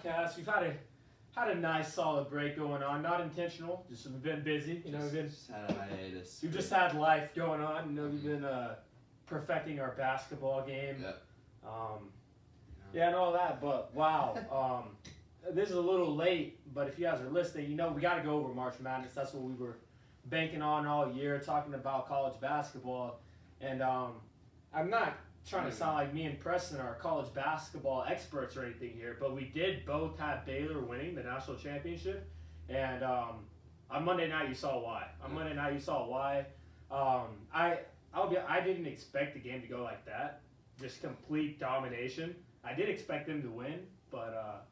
Podcast. We've had a nice solid break going on. Not intentional, just we've been busy. Just had a hiatus. We've just had life going on. We've been perfecting our basketball game. Yep. And all that. But wow, this is a little late. But if you guys are listening, we got to go over March Madness. That's what we were banking on all year, talking about college basketball. And I'm not trying to sound like me and Preston are college basketball experts or anything here, but we did both have Baylor winning the national championship, and on Monday night you saw why. I didn't expect the game to go like that, just complete domination. I did expect them to win, but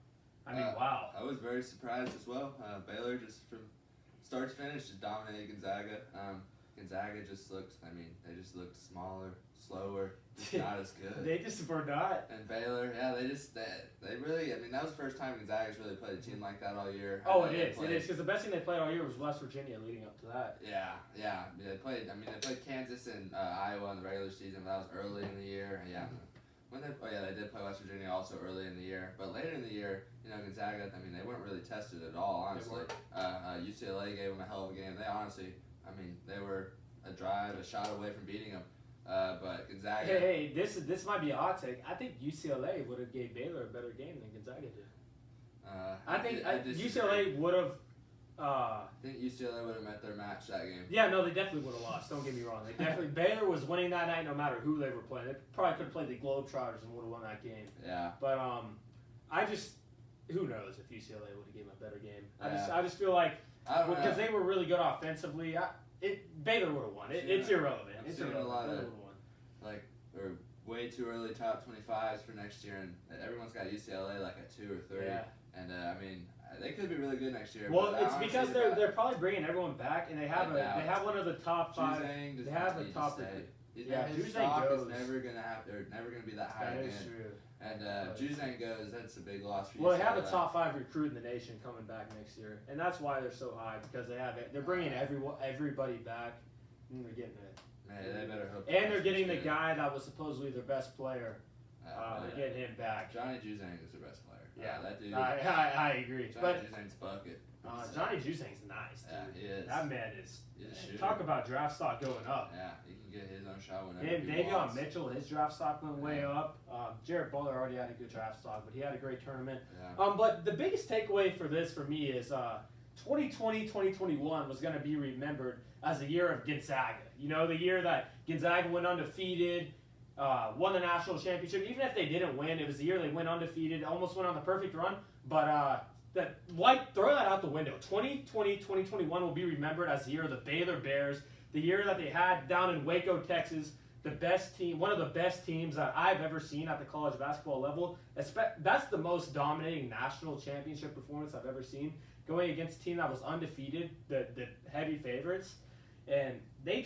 wow. I was very surprised as well. Baylor just from start to finish just dominated Gonzaga. Gonzaga just looked smaller, slower, just not as good. They just were not. And Baylor, they really, that was the first time Gonzaga's really played a team like that all year. Oh, it is, because the best thing they played all year was West Virginia leading up to that. Yeah. They played Kansas and Iowa in the regular season, but that was early in the year. And they did play West Virginia also early in the year. But later in the year, Gonzaga, they weren't really tested at all, honestly. UCLA gave them a hell of a game. They honestly, they were a shot away from beating them. But Gonzaga. Hey, this might be a hot take. I think UCLA would have gave Baylor a better game than Gonzaga did. I think UCLA would have. I think UCLA would have met their match that game. Yeah, no, they definitely would have lost. Don't get me wrong. Baylor was winning that night no matter who they were playing. They probably could have played the Globetrotters and would have won that game. Yeah. But who knows if UCLA would have given a better game. I just feel like because they were really good offensively. Baylor would have won. It's irrelevant. It's irrelevant. A lot of we're way too early top 25s for next year, and everyone's got UCLA at 2 or 3. Yeah. And they could be really good next year. Well, it's because they're probably bringing everyone back, and they have one of the top 5. They have a top. His stock is never gonna be that high again. That is true. And Juzang goes, that's a big loss for you. Well, they have a top 5 recruit in the nation coming back next year, and that's why they're so high, because they're bringing everybody back, and they're getting it. Man, they better hope. And they're getting the guy that was supposedly their best player. They're getting him back. Johnny Juzang is their best player. Yeah, that dude. I agree. Johnny Juzang's bucket. Johnny Juzang's nice, dude. Yeah, he is. That man is. He's Talk about draft stock going up. Yeah, he can get his own shot whenever And he wants. Davion Mitchell, his draft stock went way up. Jared Butler already had a good draft stock, but he had a great tournament. Yeah. But the biggest takeaway for me is 2020-2021 was going to be remembered as the year of Gonzaga. The year that Gonzaga went undefeated, won the national championship. Even if they didn't win, it was the year they went undefeated, almost went on the perfect run. But throw that out the window. 2020-2021 will be remembered as the year of the Baylor Bears, the year that they had down in Waco, Texas, the best team, one of the best teams that I've ever seen at the college basketball level. That's the most dominating national championship performance I've ever seen, going against a team that was undefeated, the heavy favorites. And they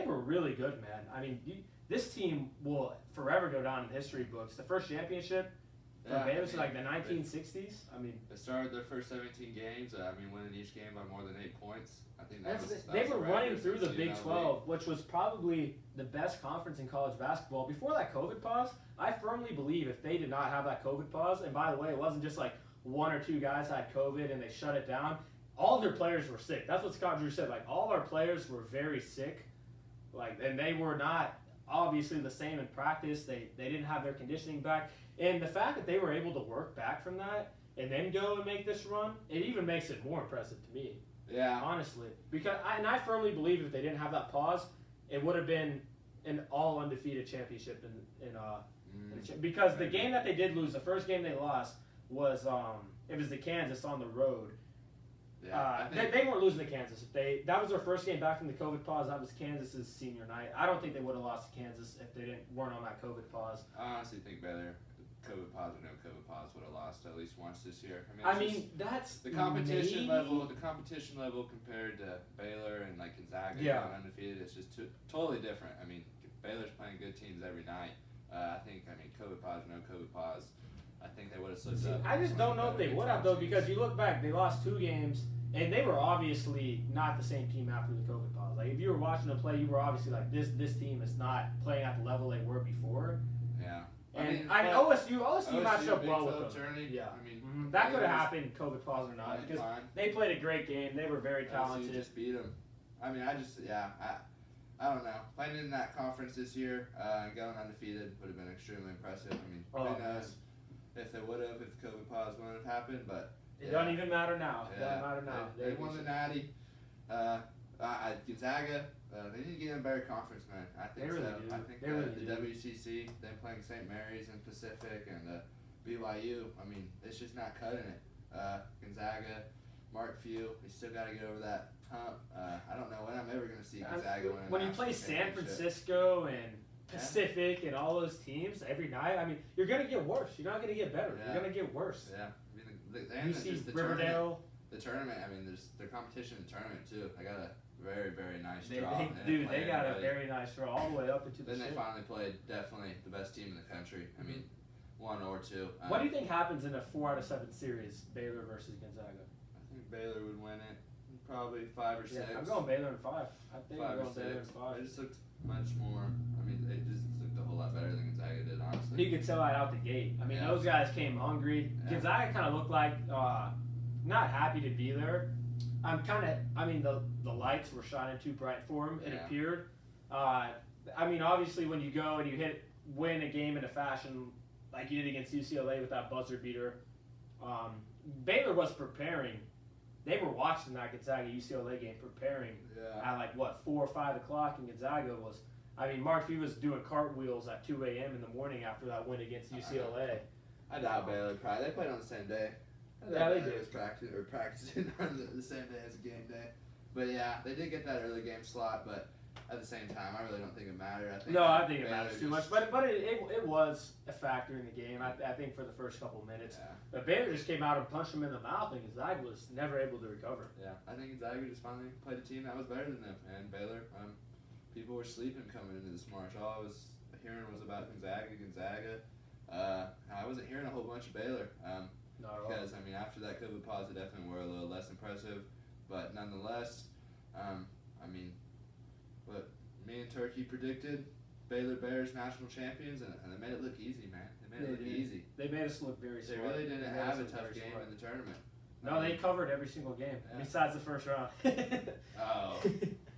were really good, man. This team will forever go down in history books. The first championship for Baylor was the 1960s. They started their first 17 games. Winning each game by more than 8 points. I think they were running through the Big 12, which was probably the best conference in college basketball. Before that COVID pause, I firmly believe if they did not have that COVID pause, and by the way, it wasn't just one or two guys had COVID and they shut it down. All their players were sick. That's what Scott Drew said. All our players were very sick, and they were not obviously the same in practice. They didn't have their conditioning back, and the fact that they were able to work back from that and then go and make this run, it even makes it more impressive to me. Yeah, honestly, because I firmly believe if they didn't have that pause, it would have been an all undefeated championship because the game that they did lose, the first game they lost was it was the Kansas on the road. Yeah, they weren't losing to Kansas. That was their first game back from the COVID pause. That was Kansas's senior night. I don't think they would have lost to Kansas if they weren't on that COVID pause. I honestly think Baylor, COVID pause or no COVID pause, would have lost at least once this year. That's the competition level. The competition level compared to Baylor and Gonzaga going undefeated, it's just totally different. Baylor's playing good teams every night. I think COVID pause or no COVID pause, I think they would have slipped up. I just don't know if they would have, though, because you look back, they lost 2 games, and they were obviously not the same team after the COVID pause. If you were watching them play, you were obviously this team is not playing at the level they were before. Yeah. And OSU matched up Big well 12 with them. tourney. Yeah. I mean, That could have Baylor's happened, COVID pause or not, fine, because fine. they played a great game. They were very talented. OSU just beat them. I mean, I don't know. Playing in that conference this year and going undefeated would have been extremely impressive. I mean, who knows if they would have, if the COVID pause wouldn't have happened, but it doesn't even matter now. It doesn't matter now. They won the Natty. Gonzaga, they need to get in a better conference, man. I think They really so. do. I think They really the do. WCC, them playing St. Mary's and Pacific and BYU, I mean, it's just not cutting it. Gonzaga, Mark Few, we still got to get over that hump. I don't know when I'm ever going to see Gonzaga win a when you play national San championship. Francisco and Pacific and all those teams every night, I mean, you're going to get worse. You're not going to get better. Yeah. You're going to get worse. Yeah. I mean, and UC just the Riverdale. The tournament, I mean, there's their competition in the tournament, too. They got a very, very nice They draw. they got a very nice draw all the way up into the Then they ship. finally played definitely the best team in the country. I mean, 1 or 2. What do you think happens in a 4 out of 7 series, Baylor versus Gonzaga? I think Baylor would win it. Probably 5 or 6. Yeah, I'm going Baylor in 5. I think 5 I'm or going Baylor 6. in 5. They just looked much more. I mean, they just looked a whole lot better than Gonzaga did, honestly. You could tell that out the gate. I mean, Yeah. those guys came hungry. Yeah. Gonzaga kind of looked like not happy to be there. The lights were shining too bright for him, it Yeah. appeared. Obviously, when you go and you win a game in a fashion like you did against UCLA with that buzzer beater, Baylor was preparing. They were watching that Gonzaga UCLA game, preparing Yeah. at 4 or 5 o'clock, and Gonzaga was. Mark Few was doing cartwheels at 2 a.m. in the morning after that win against UCLA. I doubt Baylor probably. They played on the same day. Yeah, they Baylor did. was practicing on the same day as a game day. But yeah, they did get that early game slot, but at the same time, I really don't think it mattered. I think it Baylor matters too just- much, but it was a factor in the game. I think for the first couple minutes, Yeah. but Baylor just came out and punched him in the mouth, and Gonzaga was never able to recover. Yeah, I think Gonzaga just finally played a team that was better than them, and Baylor. People were sleeping coming into this March. All I was hearing was about Gonzaga. I wasn't hearing a whole bunch of Baylor. Not at all. Because after that COVID pause, it definitely were a little less impressive, but nonetheless, what me and Turkey predicted, Baylor Bears national champions, and they made it look easy, man. They made it look did. easy. They made us look very They smart. really didn't made have us a look tough very game smart. in the tournament. No, they covered every single game Yeah. besides the first round.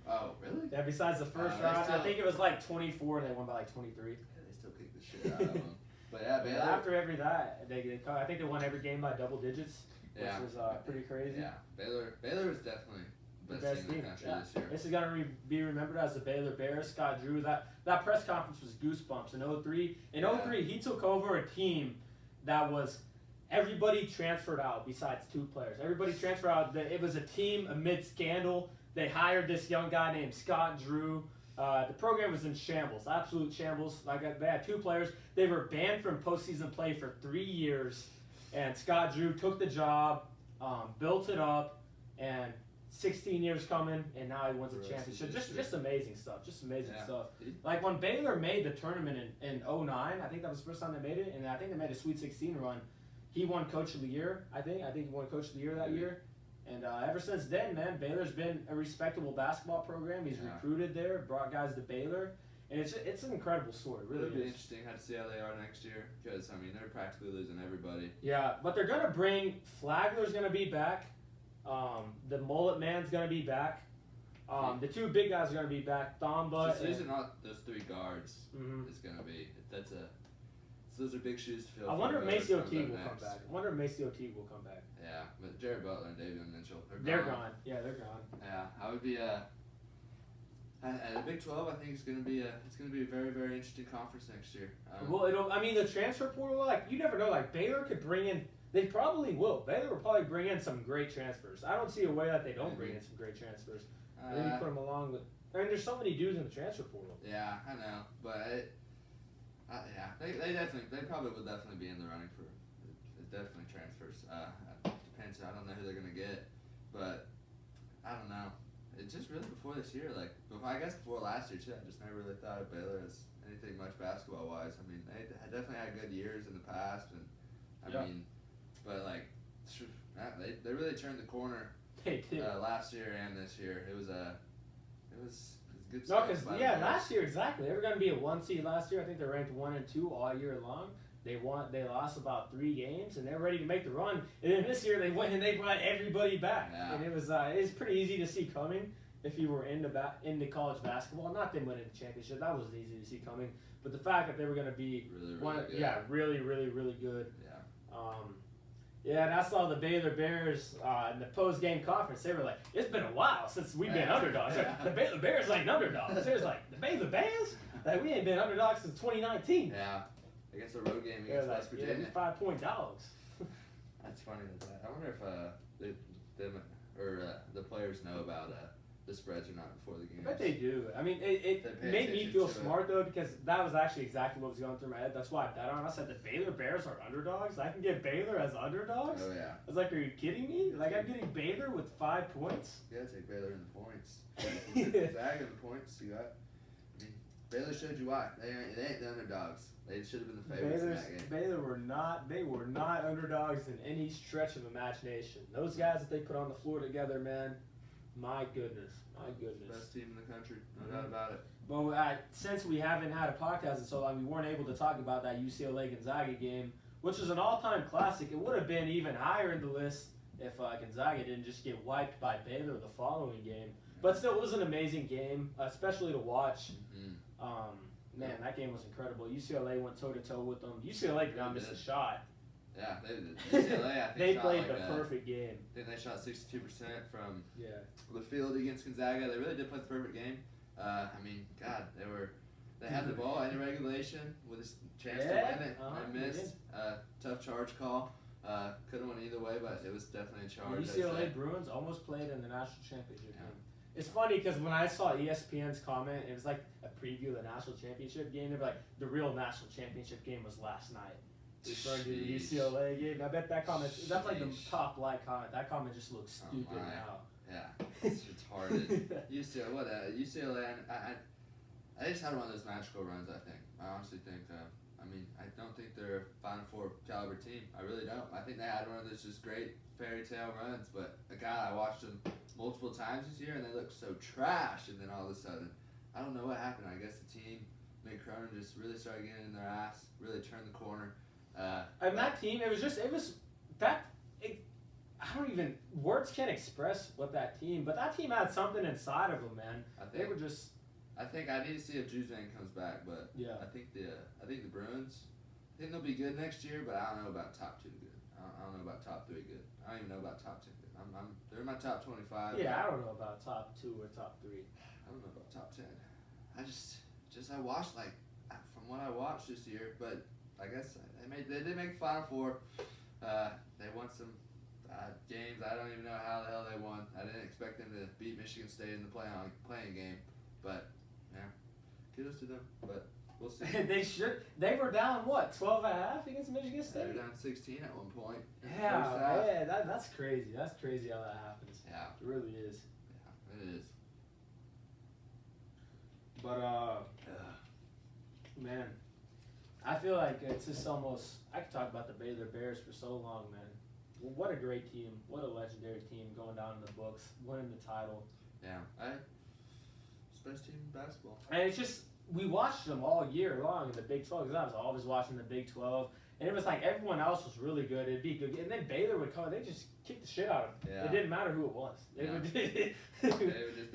Oh, really? Yeah, besides the first They round, I still- think it was 24, and they won by 23. Yeah, they still kicked the shit out of them. But yeah, Baylor. After every that, I think they won every game by double digits, which Yeah. was pretty crazy. Yeah, Baylor was definitely the best team in the country this year. This is gonna be remembered as the Baylor Bears. Scott Drew. That press conference was goosebumps. In 03, he took over a team that was everybody transferred out besides 2 players. Everybody transferred out. It was a team amid scandal. They hired this young guy named Scott Drew. The program was in shambles, absolute shambles. They had 2 players. They were banned from postseason play for 3 years, and Scott Drew took the job, built it up, and 16 years coming, and now he wins a championship. Just amazing stuff. Just amazing stuff. Like when Baylor made the tournament in 09, I think that was the first time they made it, and I think they made a Sweet 16 run. He won Coach of the Year, I think he won Coach of the Year that year. And ever since then, man, Baylor's been a respectable basketball program. He's recruited there, brought guys to Baylor, and it's an incredible story. Really, It'll be is. interesting how to see how they are next year, because they're practically losing everybody. Yeah, but they're gonna bring Flagler's gonna be back. The Mullet Man's gonna be back. The 2 big guys are gonna be back. Thamba. Just losing those 3 guards is gonna be those are big shoes to fill. I wonder if for whoever Macy comes O'Teague up will come next. back. will come back. Yeah, but Jared Butler and Davion Mitchell, They're gone. Yeah, they're gone. Yeah, I would be at the Big 12. I think it's gonna be a very, very interesting conference next year. The transfer portal, you never know. Baylor could bring in. They probably will. Baylor will probably bring in some great transfers. I don't see a way that they don't bring in some great transfers. Maybe put them along with. There's so many dudes in the transfer portal. Yeah, I know, but they probably will definitely be in the running for definitely transfers. Depends. I don't know who they're gonna get, but I don't know. It's just really before this year, before last year too. I just never really thought of Baylor as anything much basketball wise. I mean, they definitely had good years in the past, and they really turned the corner. They did. Last year and this year, it was good No, stuff because by the Bears. last year exactly. They were going to be a 1 seed last year. I think they ranked 1 and 2 all year long. They lost about 3 games, and they're ready to make the run. And then this year they went and they brought everybody back, and it was pretty easy to see coming if you were into college basketball. Not them winning the championship, that was easy to see coming. But the fact that they were going to be really good. And I saw the Baylor Bears in the post-game conference. They were like, "It's been a while since we've been underdogs." The Baylor Bears like underdogs. It was like the Baylor Bears, like we ain't been underdogs since 2019. Yeah. Against a road game against West Virginia. 5-point dogs. That's funny. I wonder if the players know about the spreads or not before the game. But they do. I mean, it made me feel smart though, because that was actually exactly what was going through my head. That's why I bet on. I said the Baylor Bears are underdogs. I can get Baylor as underdogs. Oh yeah. I was like, are you kidding me? Like I'm getting Baylor with 5 points. Yeah, take Baylor in the points. Zag in the points. You got. I mean, Baylor showed you why. They ain't the underdogs. They should have been the favorites in that game. Baylor were not underdogs in any stretch of imagination. Those guys that they put on the floor together, man, my goodness. Best team in the country, no doubt about it. Well, since we haven't had a podcast in so long, we weren't able to talk about that UCLA Gonzaga game, which was an all-time classic. It would have been even higher in the list if Gonzaga didn't just get wiped by Baylor the following game. But still, it was an amazing game, especially to watch. Man, that game was incredible. UCLA went toe-to-toe with them. UCLA did not miss a shot. Yeah, they did. UCLA, I think, they played the perfect game. I think they shot 62% from the field against Gonzaga. They really did play the perfect game. I mean, God, they had the ball in regulation with a chance to win it. They missed. Tough charge call. Could have went either way, but it was definitely a charge. UCLA Bruins almost played in the national championship game. It's funny because when I saw ESPN's comment, it was like a preview of the national championship game. They were like, the real national championship game was last night. Referring to the UCLA game. I bet that comment, that's like the top like comment. That comment just looks stupid now. Yeah, it's retarded. UCLA, I just had one of those magical runs, I think. I honestly think, I don't think they're a Final Four caliber team. I really don't. I think they had one of those just great fairy tale runs, but God, I watched them multiple times this year and they looked so trash, and then all of a sudden, I don't know what happened. I guess the team, Mick Cronin, just really started getting in their ass, really turned the corner. And that team, words can't express what that team, but that team had something inside of them, man. I think I need to see if Juzang comes back, but I think the Bruins, I think they'll be good next year, but I don't know about top 2 good. I don't know about top 3 good. I don't even know about top 10 good. They're in my top 25. Yeah, I don't know about top 2 or top 3. I don't know about top 10. I watched from what I watched this year, but I guess they did make the Final Four. They won some games. I don't even know how the hell they won. I didn't expect them to beat Michigan State in the playing game, but kudos to them. But we'll see. They were down 12.5 against Michigan State. They were down 16 at one point. Yeah, that's crazy. That's crazy how that happens. Yeah, it really is. Yeah, it is. But man, I feel like it's just almost. I could talk about the Baylor Bears for so long, man. Well, what a great team! What a legendary team going down in the books, winning the title. Yeah, it's the best team in basketball. And it's just we watched them all year long in the Big 12 because I was always watching the Big 12, and it was like everyone else was really good. It'd be good, and then Baylor would come. They just kicked the shit out of them. Yeah. It didn't matter who it was.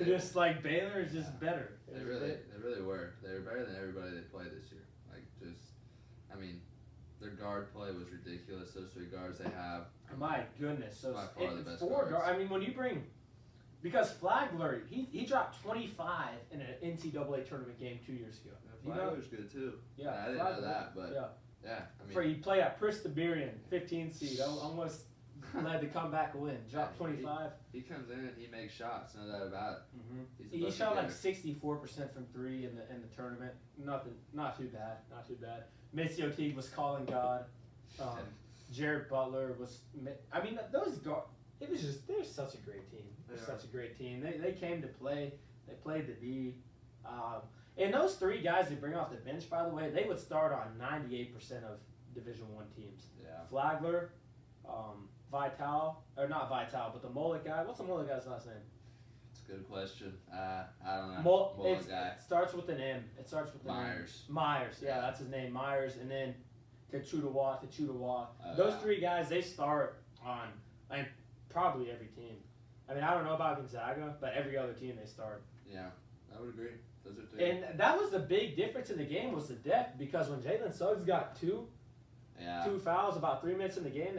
Just like Baylor is just better. They really were. They were better than everybody they played this year. Their guard play was ridiculous. Those 3 guards they have. My goodness. So by far the best 4 guards. when you bring, because Flagler, he dropped 25 in an NCAA tournament game 2 years ago. Flagler's good too. Yeah, I didn't know that, but he played at Presbyterian, 15 seed. Almost led the comeback win. Dropped 25. He comes in and he makes shots. No doubt about it. Mm-hmm. He shot like 64% from 3 in the tournament. Not too bad. Maceo Teague was calling God. Jared Butler was. Those guards. They're such a great team. Such a great team. They came to play. They played the D. And those 3 guys they bring off the bench, by the way, they would start on 98% of Division I teams. Yeah. Flagler, Vital, or not Vital, but the mullet guy. What's the mullet guy's last name? a good question. I don't know. It Guy. starts with an M. It starts with an Myers. M. Myers, yeah, that's his name, Myers, and then Techudawa. Those three guys, they start on probably every team. I mean, I don't know about Gonzaga, but every other team they start. Yeah, I would agree. Those are three. And that was the big difference in the game was the depth, because when Jalen Suggs got two fouls about 3 minutes in the game,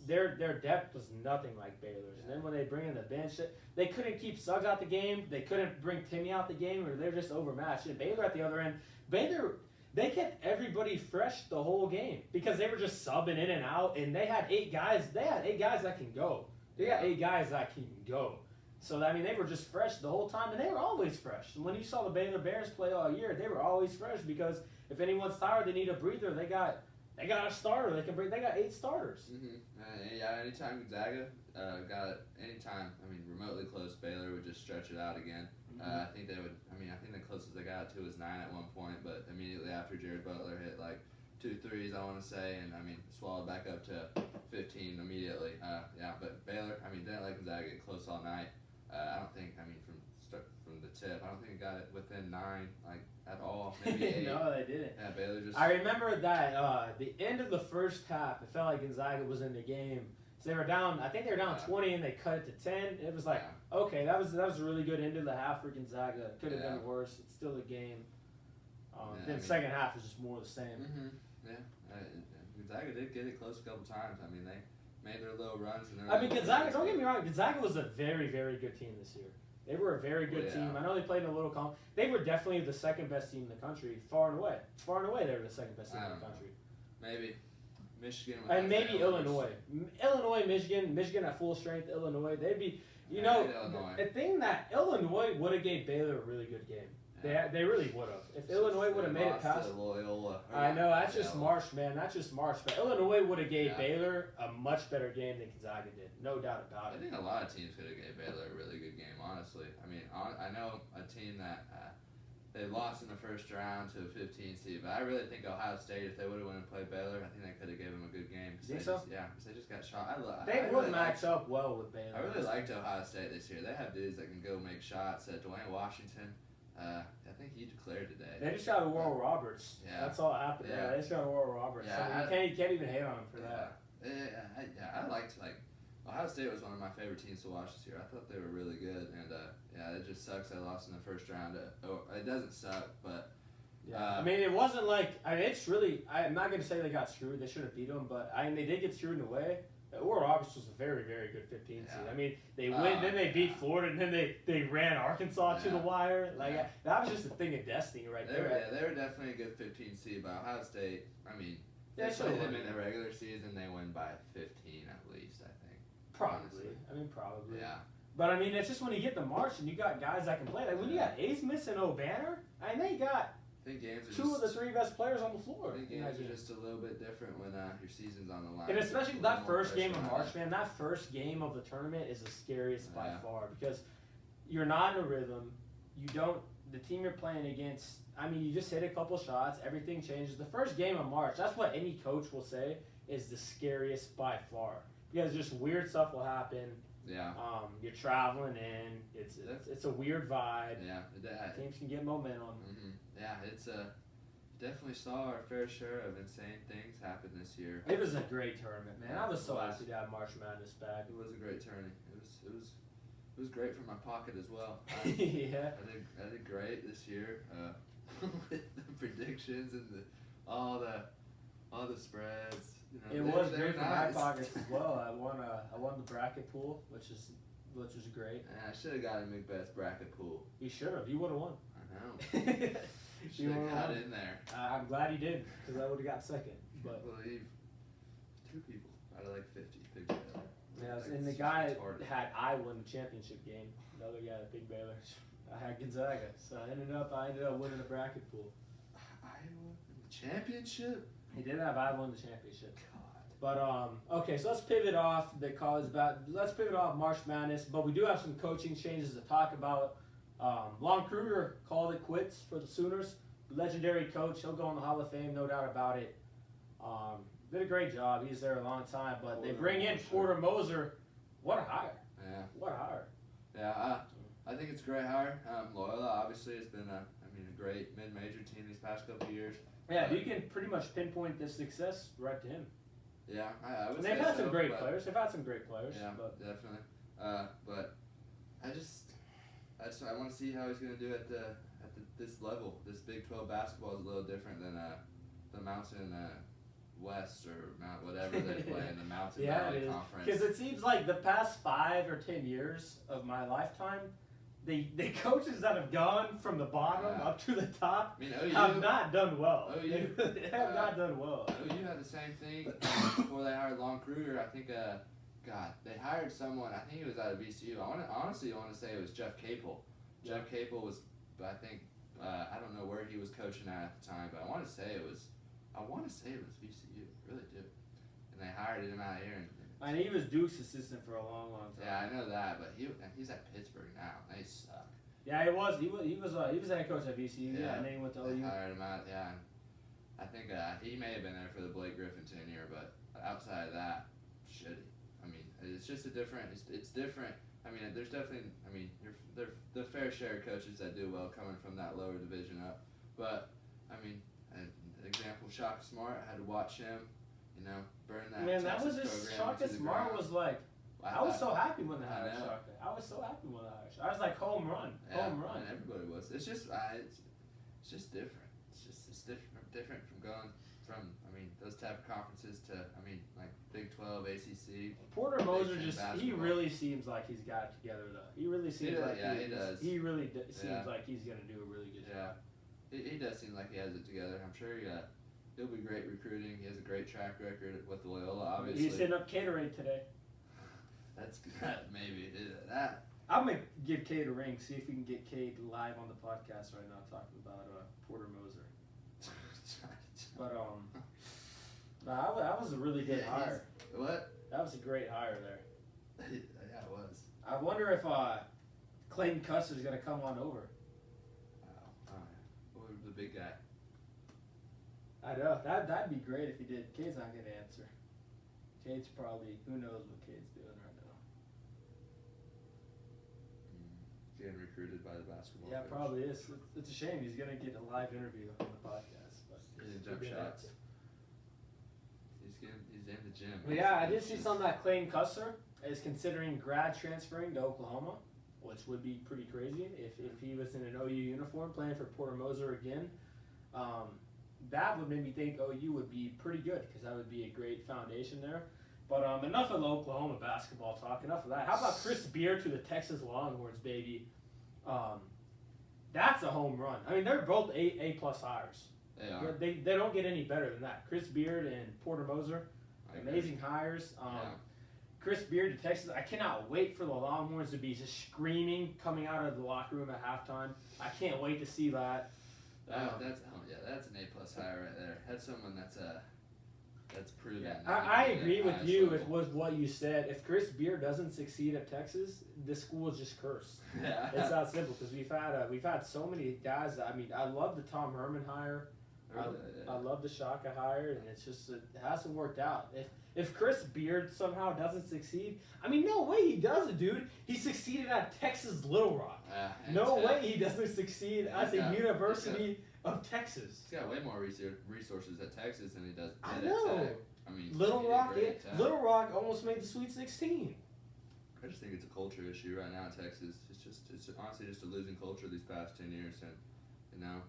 their depth was nothing like Baylor's. And then when they bring in the bench, they couldn't keep Suggs out the game. They couldn't bring Timmy out the game, or they're just overmatched. And Baylor at the other end, they kept everybody fresh the whole game because they were just subbing in and out, and they had 8 guys. They had 8 guys that can go. They got 8 guys that can go. So, I mean, they were just fresh the whole time, and they were always fresh. And when you saw the Baylor Bears play all year, they were always fresh because if anyone's tired, they need a breather. They got a starter. They got 8 starters. Anytime Gonzaga anytime, remotely close, Baylor would just stretch it out again. I think they would. I think the closest they got to was 9 at one point, but immediately after Jared Butler hit like 2 threes, I want to say, and swallowed back up to 15 immediately. But Baylor, didn't let Gonzaga get close all night. I don't think. From the tip, I don't think it got it within 9 at all. Maybe 8. No, they didn't. Yeah, Baylor just. I remember that the end of the first half, it felt like Gonzaga was in the game. So they were down. I think they were down 20, and they cut it to 10. It was like, okay, that was a really good end of the half for Gonzaga. Could have been worse. It's still a game. Then second half is just more of the same. Gonzaga did get it close a couple times. They made their little runs. Gonzaga. Don't get me wrong. Gonzaga was a very, very good team this year. They were a very good team. I know they played in a little They were definitely the second best team in the country, far and away. Far and away, they were the second best team in the country. Maybe Michigan. And maybe Illinois. Michigan at full strength. Illinois. They'd be. The thing that Illinois would have gave Baylor a really good game. They really would have. If Illinois would have made it past. Loyola. I know, that's just March, man. That's just March. But Illinois would have gave Baylor a much better game than Gonzaga did. No doubt about it. I think a lot of teams could have gave Baylor a really good game, honestly. I know a team that they lost in the first round to a 15 seed, but I really think Ohio State, if they would have went and played Baylor, I think they could have given them a good game. You think so? Because they just got shot. They would match up well with Baylor. I really liked Ohio State this year. They have dudes that can go make shots. Dwayne Washington. I think he declared today. They just shot a Oral Roberts. Yeah. That's all that happened. Yeah. They just shot a Oral Roberts. Yeah, you can't even hate on him for that. I liked Ohio State was one of my favorite teams to watch this year. I thought they were really good, and it just sucks they lost in the first round. It doesn't suck, but it wasn't like it's really. I'm not gonna say they got screwed. They should have beat them, but they did get screwed in a way. Oral Roberts was a very, very good 15 seed. They win, then they beat Florida, and then they ran Arkansas to the wire. That was just a thing of destiny right there. They were definitely a good 15 seed, but Ohio State, they played them in the regular season, they win by 15 at least, I think. Probably. Probably. Yeah. But, it's just when you get the March and you got guys that can play. When you got Ace Smith and O'Banner, they got two of the 3 best players on the floor. I think games are just a little bit different when your seas's on the line. And especially that first game of March, man, that first game of the tournament is the scariest by far because you're not in a rhythm. The team you're playing against, you just hit a couple shots, everything changes. The first game of March, that's what any coach will say is the scariest by far because just weird stuff will happen. Yeah. You're traveling in. It's a weird vibe. Yeah. Teams can get momentum. Mm-hmm. Yeah, it's definitely saw our fair share of insane things happen this year. It was a great tournament, man. I was so happy to have March Madness back. It was a great tourney. It was great for my pocket as well. I did great this year with the predictions and all the spreads. It was great for my pockets as well. I won the bracket pool, which was great. I should have got a McBeth's bracket pool. You should have. You would have won. I know. Should have got in there. I'm glad you did, because I would have got second. But I believe 2 people out of 50 picked Baylor. Yeah, and the guy had Iowa in the championship game. The other guy that picked Baylor. I had Gonzaga, so I ended up winning the bracket pool. Iowa in the championship? He did have Iowa in the championship. But okay, so let's pivot off Let's pivot off March Madness, but we do have some coaching changes to talk about. Lon Kruger called it quits for the Sooners. Legendary coach, he'll go in the Hall of Fame, no doubt about it. Did a great job. He's there a long time, but they bring in Porter Moser. What a hire! Yeah. What a hire! Yeah, I think it's a great hire. Loyola obviously has been a great mid-major team these past couple of years. Yeah, you can pretty much pinpoint the success right to him. Yeah, I would And say they've had so, some great but- players. They've had some great players. Yeah, But definitely. But I want to see how he's going to do at this level. This Big 12 basketball is a little different than the Mountain West or Mount whatever they play in the Mountain Valley Conference. Because it seems like the past 5 or 10 years of my lifetime, the coaches that have gone from the bottom up to the top have not done well. OU They have not done well. OU had the same thing before they hired Lon Kruger. I think, they hired someone. I think he was out of VCU. I honestly want to say it was Jeff Capel. Jeff Capel was, I think, I don't know where he was coaching at the time, but I want to say it was VCU. I really do. And they hired him out here. And he was Duke's assistant for a long, long time. Yeah, I know that, but he's at Pittsburgh now. They suck. Yeah, he was head coach at VCU. Yeah, and then he went to they OU. hired him out. Yeah, and I think he may have been there for the Blake Griffin tenure, but outside of that, shitty. I mean, it's just a different. It's different. I mean, there's definitely. I mean, they're the fair share of coaches that do well coming from that lower division up, but I mean, an example, Shaka Smart. I had to watch him. Burn that. Man, that Texas was just program Shaka to the Smart ground. was like. I was so happy when they I hired know. Shaka. I was so happy when they hired Shaka. I was like, home run. And everybody was. It's just different. It's different from going from those type of conferences to like Big 12, ACC. Porter Moser Big Ten he basketball. really seems like he's got it together though. He really seems like he does. He really seems like he's gonna do a really good job. He does seem like he has it together. I'm sure he'll be great recruiting. He has a great track record with Loyola, obviously. He's hitting up Caterade today. That's maybe that. I'm gonna give Kate a ring. See if we can get Kate live on the podcast right now talking about Porter Moser. But that was a really good hire. What? That was a great hire there. Yeah, it was. I wonder if Clayton Custer's gonna come on over. What was the big guy? I know that'd be great if he did. Kate's not gonna answer. Kate's probably who knows what Kate's doing right now. Getting recruited by the basketball. Yeah, coach. probably is. It's a shame he's gonna get a live interview on the podcast. But Getting jump shots. He's in the gym. Well, yeah, I did see something that Clayton Custer is considering grad transferring to Oklahoma, which would be pretty crazy if he was in an OU uniform playing for Porter Moser again. That would make me think OU would be pretty good because that would be a great foundation there. But enough of the Oklahoma basketball talk. Enough of that. How about Chris Beard to the Texas Longhorns, baby? That's a home run. I mean, they're both A+ hires. They are. They don't get any better than that. Chris Beard and Porter Moser, amazing hires. Chris Beard to Texas. I cannot wait for the Longhorns to be just screaming coming out of the locker room at halftime. I can't wait to see that. That's an A+ hire right there. That's someone that's proven. Yeah, I agree with you with what you said. If Chris Beard doesn't succeed at Texas, this school is just cursed. Yeah. It's that simple because we've had so many guys. I love the Tom Herman hire. I love the Shaka hire, and it's just it hasn't worked out. If Chris Beard somehow doesn't succeed, no way he doesn't, dude. He succeeded at Texas Little Rock. No way he doesn't succeed at the University of Texas. He's got way more resources at Texas than he does I at know. Tech. Little Rock almost made the Sweet 16. I just think it's a culture issue right now in Texas. It's honestly just a losing culture these past 10 years, and I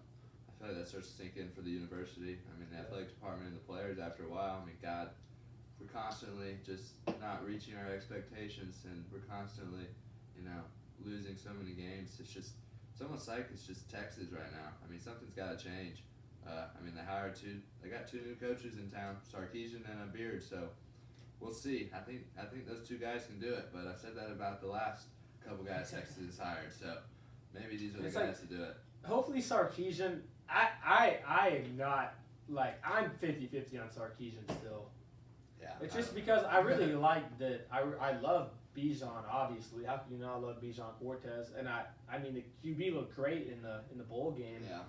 feel like that starts to sink in for the university. The athletic department and the players after a while. God, we're constantly just not reaching our expectations, and we're constantly, losing so many games. It's almost like it's just Texas right now. Something's got to change. They got 2 new coaches in town, Sarkisian and Beard. So we'll see. I think those 2 guys can do it. But I've said that about the last couple guys Texas has hired. So maybe these are the guys to do it. Hopefully Sarkisian. I am not I'm 50-50 on Sarkisian still. Yeah. It's just because I really like the I love Bijan, obviously. How can you not love Bijan Cortez? And the QB looked great in the bowl game. Yeah.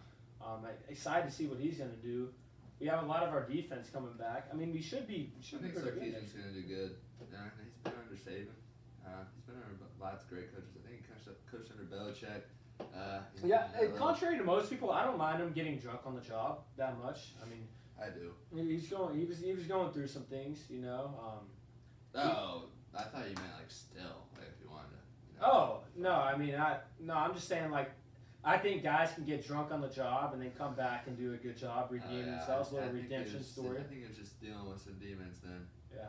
I'm excited to see what he's going to do. We have a lot of our defense coming back. We should be I think pretty good. Sarkisian's going to do good. Yeah, he's been under Saban. He's been under lots of great coaches. I think he coached under Belichick. Contrary to most people, I don't mind him getting drunk on the job that much. I mean, I do. He was going through some things, you know. I thought you meant like still, like if you wanted to. You know. Oh no, I mean I'm just saying like I think guys can get drunk on the job and then come back and do a good job, redeem themselves, little redemption story. I think it's just dealing with some demons then. Yeah.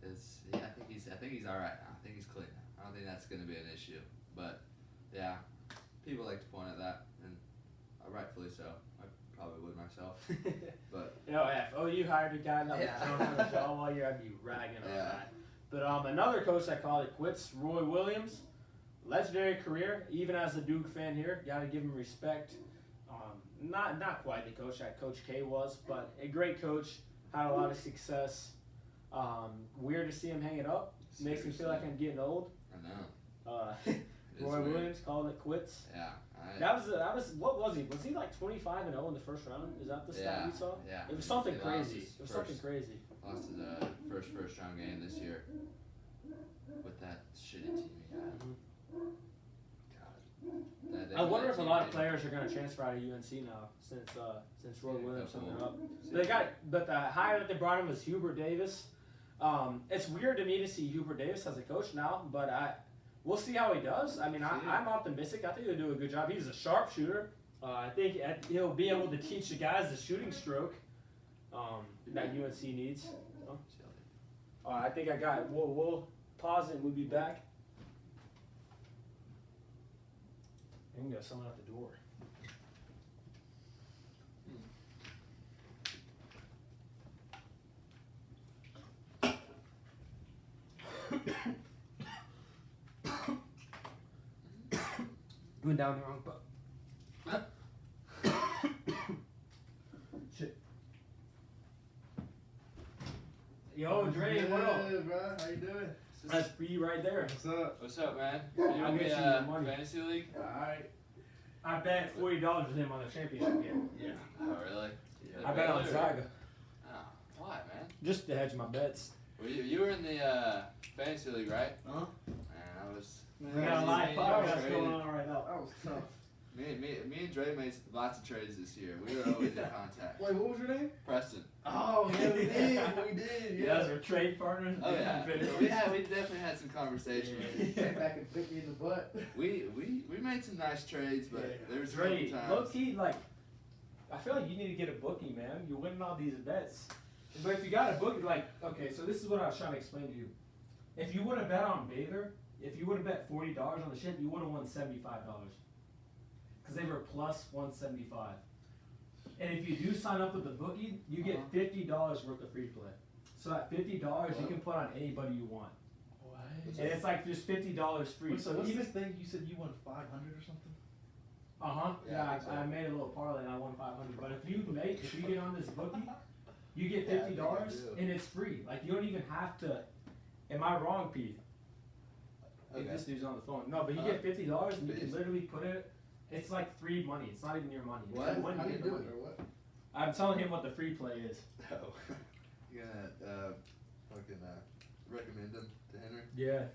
I think he's all right now. I think he's clean now. I don't think that's going to be an issue. But yeah, people like to point at that, and rightfully so. I probably would myself. But if OU hired a guy that was drunk on the job all year, I'd be ragging on that. But another coach that called it quits, Roy Williams. Legendary career, even as a Duke fan here, got to give him respect. Not quite the coach that Coach K was, but a great coach, had a lot of success. Weird to see him hang it up. Makes me feel like I'm getting old. I know. Roy Williams calling it quits. Yeah. That was what was he? Was he like 25-0 in the first round? Is that the stat you saw? Yeah. It was something crazy. It was something crazy. Lost his first round game this year with that shitty team he had. God. I wonder if a lot of players are going to transfer out of UNC now since Roy Williams hung it up. But the hire that they brought him was Hubert Davis. It's weird to me to see Hubert Davis as a coach now, but we'll see how he does. I mean, I'm optimistic. I think he'll do a good job. He's a sharpshooter. I think he'll be able to teach the guys the shooting stroke that UNC needs. I think I got it. We'll pause it and we'll be back. And we got someone at the door. Going down the wrong button. Shit. Yo, Dre, what up? Hey, bro. How you doing? That's B right there. What's up? What's up, man? I'll get you your money. Fantasy league? Alright. I bet $40 with him on the championship game. Yeah. Oh, really? Yeah. I bet on Zaga. Oh, why, man? Just to hedge my bets. Well, you were in the fantasy league, right? Huh? Man, I was. We got a live podcast going on right now. That was tough. Me and Dre made lots of trades this year. We were always in contact. Wait, what was your name? Preston. Oh, yeah, we did. We did. You Yeah. guys are trade partners. Oh yeah, we definitely had some conversation. Came back and bit me in the butt. We made some nice trades, but there was some Dre, times. low key, like, I feel like you need to get a bookie, man. You're winning all these bets. But if you got a bookie, like, okay, so this is what I was trying to explain to you. If you would have bet on Baylor, if you would have bet $40 on the ship, you would have won $75. Because they were plus 175. And if you do sign up with the bookie, you get $50 worth of free play. So at $50, you can put on anybody you want. What? And it's like just $50 free. So what's this thing you said you won 500 or something? Yeah, Yeah, I made a little parlay and I won 500. But if you get on this bookie, you get Yeah, I $50 think I do. and it's free. Like you don't even have to. Am I wrong, Pete? Okay. This dude's on the phone. No, but you get $50 and you can literally put it. It's like free money. It's not even your money. If What? you win, How do you get the do money. it or what? I'm telling him what the free play is. Oh. You gonna fucking recommend them to Henry? Yeah.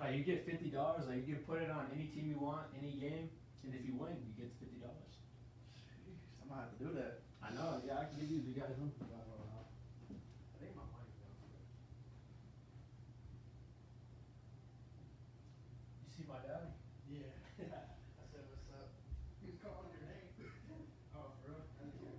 Or You get $50. Like you can put it on any team you want, any game, and if you win, you get $50. Jeez, I might have to do that. I know. Yeah, I can give you the guys' number. I think my money's downstairs. You see my dad? Yeah. I said, what's up? He was calling your name. Oh, for real? Thank you.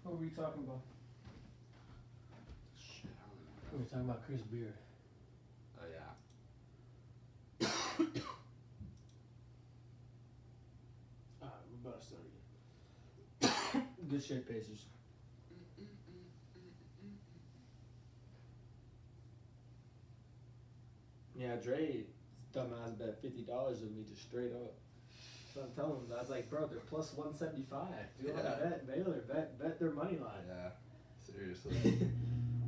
What were we talking about? Shit, I don't even We know. were talking about Chris Beard. Oh yeah. Alright, we're about to start again. Good shape, Pacers. Yeah, Dre, dumbass bet $50 with me just straight up. So I'm telling him, I was like, bro, they're plus 175. Do you want to Yeah. bet Baylor? Bet their money line. Yeah. Seriously.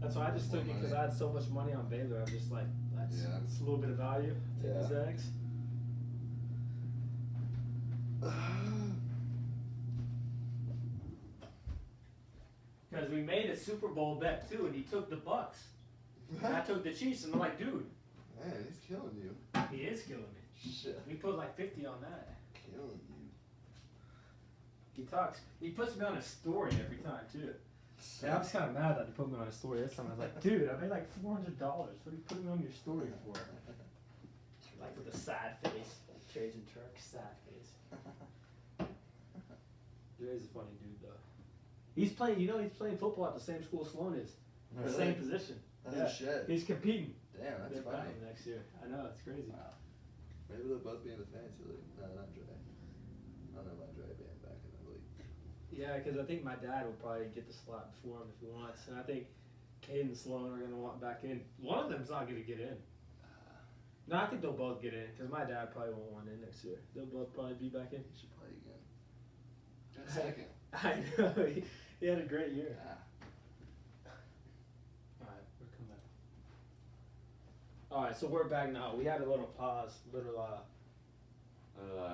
That's why I just took More it because money. I had so much money on Baylor. I'm just like, that's Yeah. it's a little bit of value. Take Yeah. the Zags. Because we made a Super Bowl bet too, and he took the Bucks. And I took the Chiefs, and I'm like, dude, Man, he's killing you. he is killing me. Shit. We put like 50 on that. Killing you. He puts me on his story every time too. And I was kind of mad that he put me on his story this time. I was like, dude, I made like $400. What are you putting me on your story for? Like with a sad face. Trajan Turk, sad face. Dre's a funny dude though. He's playing, he's playing football at the same school Sloan is. The Really? same position. Oh Yeah. shit. He's competing. Damn, that's They're funny. battling next year. I know, it's crazy. Wow. Maybe they'll both be in the fantasy league. No, not Dre. I don't know about Dre being back in the league. Yeah, because I think my dad will probably get the slot before him if he wants. And I think Cade and Sloan are going to want back in. One of them's not going to get in. No, I think they'll both get in because my dad probably won't want in next year. They'll both probably be back in. He should play again. Got second. I know. He had a great year. Yeah. Alright, we're coming back. Alright, so we're back now. We had a little pause,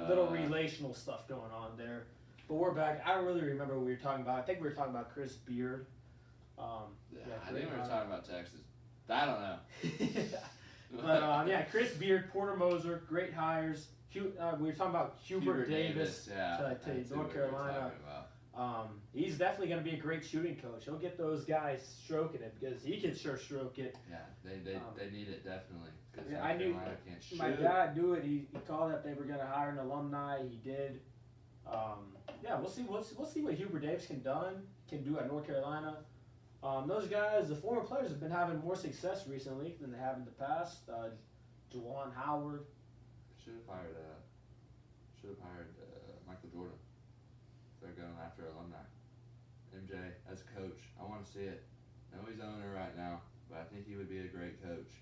little relational stuff going on there. But we're back. I don't really remember what we were talking about. I think we were talking about Chris Beard. Yeah, I great think we were hire. talking about Texas. I don't know. But yeah, Chris Beard, Porter Moser, great hires. We were talking about Hubert Davis yeah, to that's who North we were Carolina. talking about. He's definitely going to be a great shooting coach. He'll get those guys stroking it because he can sure stroke it. Yeah, they need it definitely. 'Cause Yeah, North I knew Carolina can't shoot. my dad knew it. He called that they were going to hire an alumni. He did. Yeah, we'll see. We'll see what Hubert Davis can do at North Carolina. Those guys, the former players, have been having more success recently than they have in the past. Juwan Howard. Should have hired Michael Jordan. They're going after alumni. MJ as a coach, I want to see it. I know he's owner right now, but I think he would be a great coach.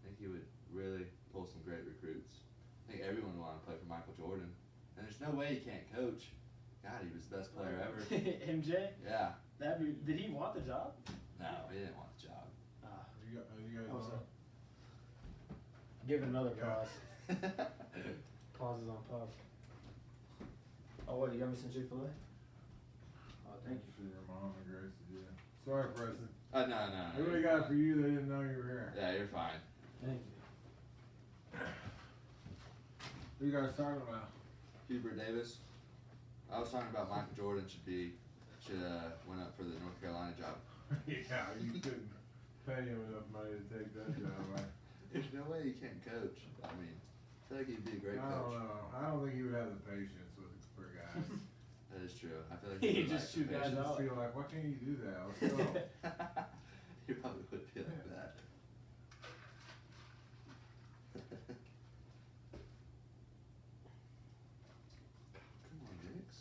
I think he would really pull some great recruits. I think everyone would want to play for Michael Jordan. And there's no way he can't coach. God, he was the best player ever. MJ. Yeah. Did he want the job? No, he didn't want the job. You guys Oh, on? sorry. Give it another Yeah. pause. Pauses on pause. Oh, what? You got me some Chick-fil-A? Oh, thank you. For your mom and Grace, yeah. Sorry, Preston. No. They would have got it for you, they didn't know you were here. Yeah, you're fine. Thank you. Who you guys talking about? Hubert Davis. I was talking about Michael Jordan should went up for the North Carolina job. Yeah, you couldn't pay him enough money to take that job, right? There's no way he can't coach. I mean, I feel like he'd be a great I don't coach. know. I don't think he would have the patience for guys. That is true. I feel like He would just like shoot the guys patience. Just out. feel like, why can't you do that? Let's go. He probably would feel like that. Come on, Knicks.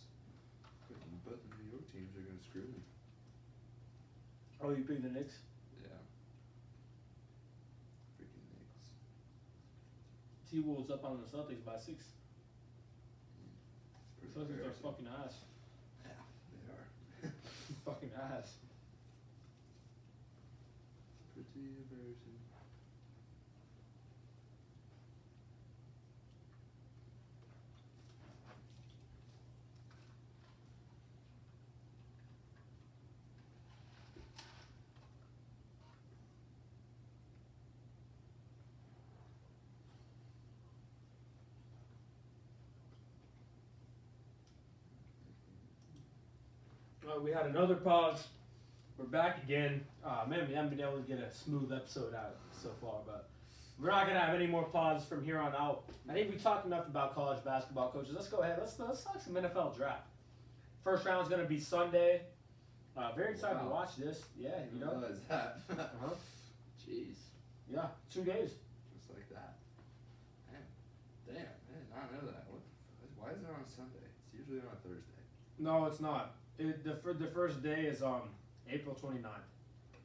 Both the New York teams are gonna screw me. Oh, you picked the Knicks? Yeah. Freaking Knicks. T-Wolves up on the Celtics by 6. Pretty Celtics are embarrassing. fucking ass. Yeah, they are. Fucking ass. Pretty embarrassing. We had another pause. We're back again. Man, we haven't been able to get a smooth episode out so far, but we're not gonna have any more pauses from here on out. I think we talked enough about college basketball coaches. Let's go ahead. Let's talk some NFL draft. First round is gonna be Sunday. Very excited to Wow. watch this. Yeah, you know. What is that? Uh-huh. Jeez. Yeah, 2 days. Just like that. Damn, I did not know that. Why is it on a Sunday? It's usually on a Thursday. No, it's not. The first day is April 29th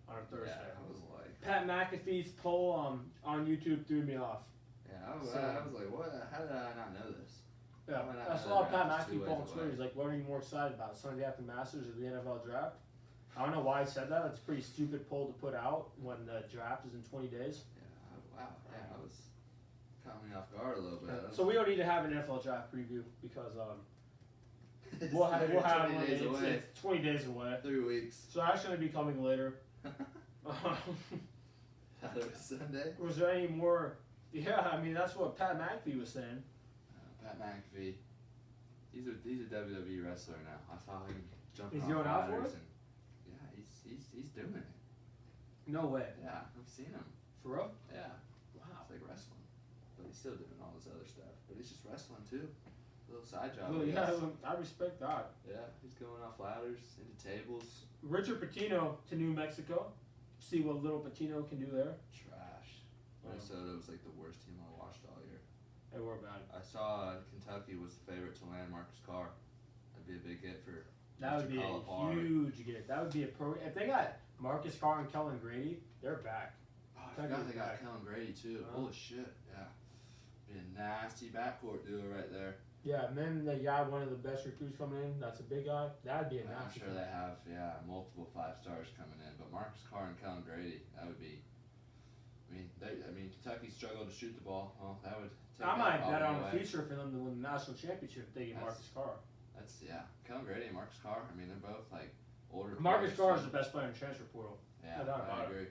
on a Thursday. Yeah, I was like, Pat McAfee's poll on YouTube threw me off. yeah, I was like, what? How did I not know this? Yeah, Why not I saw a another Pat draft two McAfee ways poll on away? Twitter. He's like, "What are you more excited about, Sunday after Masters or the NFL draft?" I don't know why he said that. It's a pretty stupid poll to put out when the draft is in 20 days. Yeah, wow. Yeah, I was caught me off guard a little bit. So we don't need to have an NFL draft preview because It's we'll have 20 one. days away. It's 20 days away. 3 weeks. So that's going to be coming later. Thought it was Sunday. Was there any more? Yeah, I mean that's what Pat McAfee was saying. Pat McAfee. He's a WWE wrestler now. I saw him jumping He's off going out for ladders it? and yeah, he's doing it. No way. Yeah, I've seen him. For real? Yeah, Wow. it's like wrestling, but he's still doing all this other stuff. But he's just wrestling too. Little side job. Well, I yeah, guess. I respect that. Yeah, he's going off ladders into tables. Richard Pitino to New Mexico. See what little Pitino can do there. Trash. Minnesota was like the worst team I watched all year. They were bad. I saw Kentucky was the favorite to land Marcus Carr. That'd be a big hit for. That would be a huge get. That would be a pro. If they got Marcus Carr and Kellen Grady, they're back. Oh, I forgot they got Kellen Grady too. Huh? Holy shit! Yeah, be a nasty backcourt duo right there. Yeah, and then they got one of the best recruits coming in. That's a big guy. That'd be a I'm nasty. sure they have multiple 5 stars coming in, but Marcus Carr and Kellen Grady, that would be. I mean Kentucky struggled to shoot the ball. Well, that would. Take I that might bet problem on the away. future for them to win the national championship if they get Marcus Carr. That's Kellen Grady and Marcus Carr. I mean, they're both like older. Marcus players, Carr is so- the best player in the transfer portal. Yeah, No doubt I about it. agree.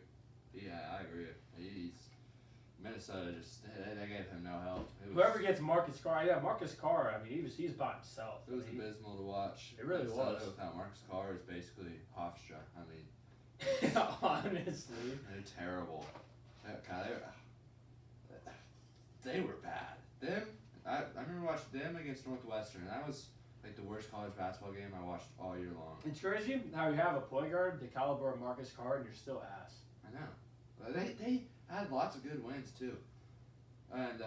Yeah, I agree. He's Minnesota just they gave him no help. It was, Whoever gets Marcus Carr, Marcus Carr. I mean, he's by himself. It was I mean, abysmal to watch. It really Minnesota was. Without Marcus Carr is basically Hofstra. I mean, honestly. they're terrible. God, they were bad. Them, I remember watching them against Northwestern. That was like the worst college basketball game I watched all year long. It's crazy how you have a point guard the caliber of Marcus Carr and you're still ass. I know. But they had lots of good wins too, and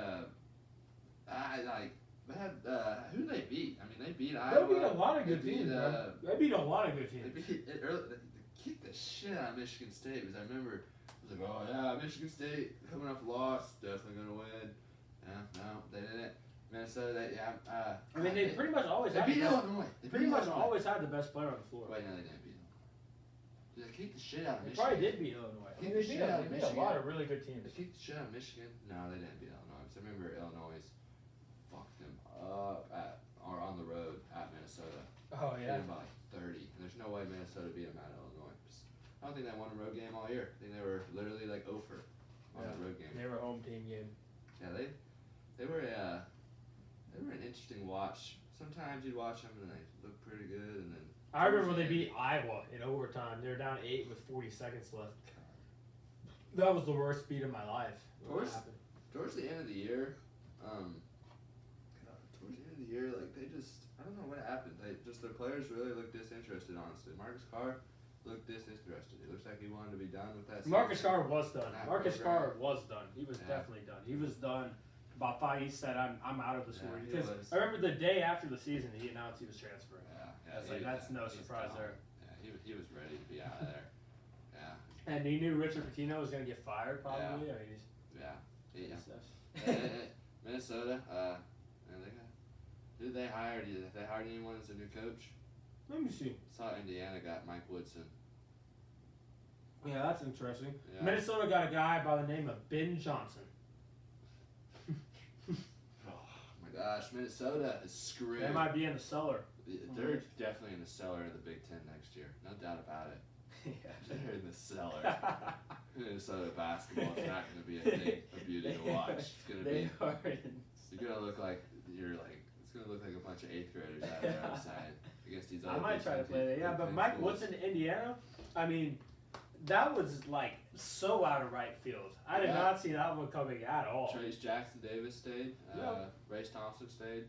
they had who did they beat? I mean, they beat Iowa. They beat a lot of good They beat, teams. Man. They beat a lot of good They teams. beat it early. They kicked the shit out of Michigan State because I remember I was like, oh yeah, Michigan State coming off a loss, definitely gonna win. Yeah, no, they didn't. Minnesota, I mean, they pretty much always they had beat the best, Illinois. They pretty beat much Illinois. always had the best player on the floor. Wait, no, they didn't beat them. They kicked the shit out of They Michigan. probably did beat Illinois. I mean, Kicked the shit out of they beat a Michigan. lot of really good teams. They kicked the shit out of Michigan. No, they didn't beat Illinois. Because I remember Illinois fucked them up on the road at Minnesota. Oh Beat yeah. them by like 30. And there's no way Minnesota beat them at Illinois. I don't think they won a road game all year. I think they were literally like 0 for on the road game. They were a home team game. Yeah, they were an interesting watch. Sometimes you'd watch them and they look pretty good, and then I remember they beat Iowa in overtime. They were down 8 with 40 seconds left. That was the worst beat of my life. What Worst? happened? towards the end of the year, like they just, I don't know what happened. Their players really looked disinterested. Honestly, Marcus Carr looked disinterested. It looks like he wanted to be done with that. Marcus season. Carr was done. That Marcus program. Carr was done. He was Yeah. definitely done. He was done. About 5, he said, "I'm out of the Yeah, sport." he Because was. I remember the day after the season, he announced he was transferring. Yeah, That's like that's no he's surprise gone. there. Yeah, he was ready to be out of there. Yeah, And he knew Richard Pitino was going to get fired probably. I mean, he's, yeah. he's- Minnesota, and who did they hire? Did they hired anyone as a new coach? Let me see. Saw Indiana got Mike Woodson. Yeah, that's interesting. Yeah. Minnesota got a guy by the name of Ben Johnson. Oh my gosh, Minnesota is screwed. They might be in the cellar. They're definitely in the cellar of the Big Ten next year. No doubt about it. They're in the cellar. Minnesota basketball is not going to be a beauty to watch. It's going to They be. are in. You're going to look like It's going to look like a bunch of 8th graders out there outside against these other. I might Big try to Ten play that. Yeah, Big but Ten Mike schools. Woodson, Indiana. I mean, That was like so out of right field. I did Yeah. not see that one coming at all. Trace Jackson Davis stayed. Yeah. Race Thompson stayed.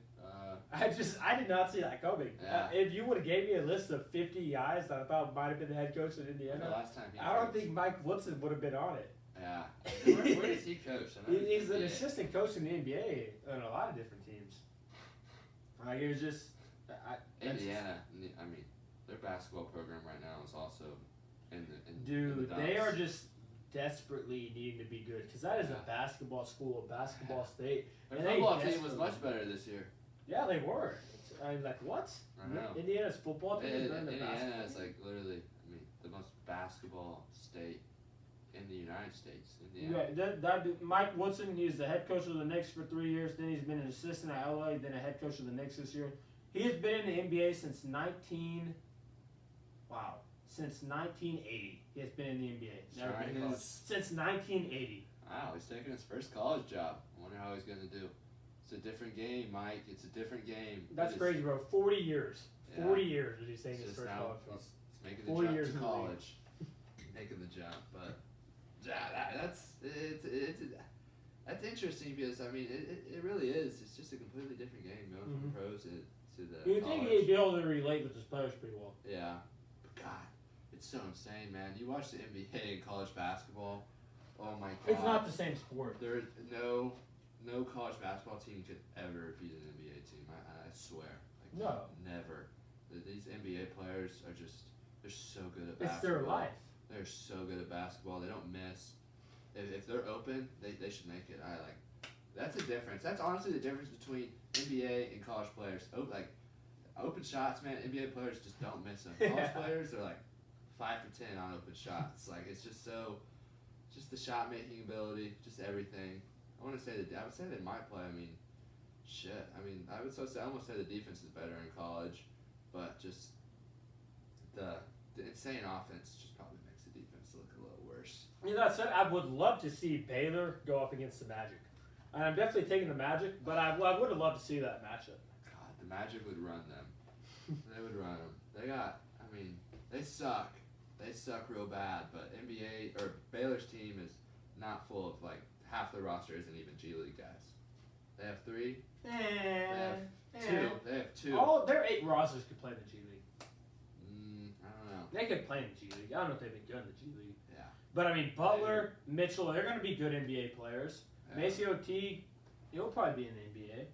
I did not see that coming. Yeah. If you would have gave me a list of 50 guys that I thought might have been the head coach in The Indiana, last time he I don't coached. think Mike Woodson would have been on it. Yeah. Where does he coach? I know He's an NBA. assistant coach in the NBA on a lot of different teams. Like it was just Indiana. I mean, their basketball program right now is also in the dude, the they dumps. are just desperately needing to be good because that is a basketball school, a basketball state. Their and they football team was desperately- much better this year. Yeah, they were. I'm like, what? I know. Indiana's football team is better than Indiana basketball. is like literally, I mean, the most basketball state in the United States. Indiana. Yeah, that dude, Mike Woodson, he's the head coach of the Knicks for 3 years. Then he's been an assistant at LA, then a head coach of the Knicks this year. He has been in the NBA since 1980. He has been in the NBA. Never Trying been in college. his- Since 1980. Wow, he's taking his first college job. I wonder how he's gonna do. It's a different game, Mike. It's a different game. That's It is- crazy, bro. 40 years. Yeah. 40 years was he saying It's his just first now college job. he's making the 40 jump years to in the league. college, making the jump. But yeah, that's interesting because I mean it really is. It's just a completely different game going from Mhm. pros to the You would college. think he'd be able to relate with his players pretty well. Yeah, but God, it's so insane, man. You watch the NBA and college basketball. Oh my God. It's not the same sport. There no college basketball team could ever beat an NBA team. I swear. Like, No. never. These NBA players are just they're so good at It's basketball. their life. They're so good at basketball. They don't miss. If they're open, they should make it. That's the difference. That's honestly the difference between NBA and college players. Open shots, man. NBA players just don't miss them. College Yeah. players are like 5 for 10 on open shots. Like it's just so, just the shot making ability, just everything. I would say they might play. I mean, shit. I mean, I almost say the defense is better in college, but just the insane offense just probably makes the defense look a little worse. You know, that said, I would love to see Baylor go up against the Magic. And I'm definitely taking the Magic, but I would have loved to see that matchup. God, the Magic would run them. They would run them. They suck. They suck real bad, but NBA or Baylor's team is not full of like half the roster isn't even G League guys. They have 3. They have two. All their 8 rosters could play in the G League. I don't know. They could play in the G League. I don't know if they've been good in the G League. Yeah. But I mean, Butler, Mitchell, they're going to be good NBA players. Yeah. Maceo Teague, he'll probably be in the NBA.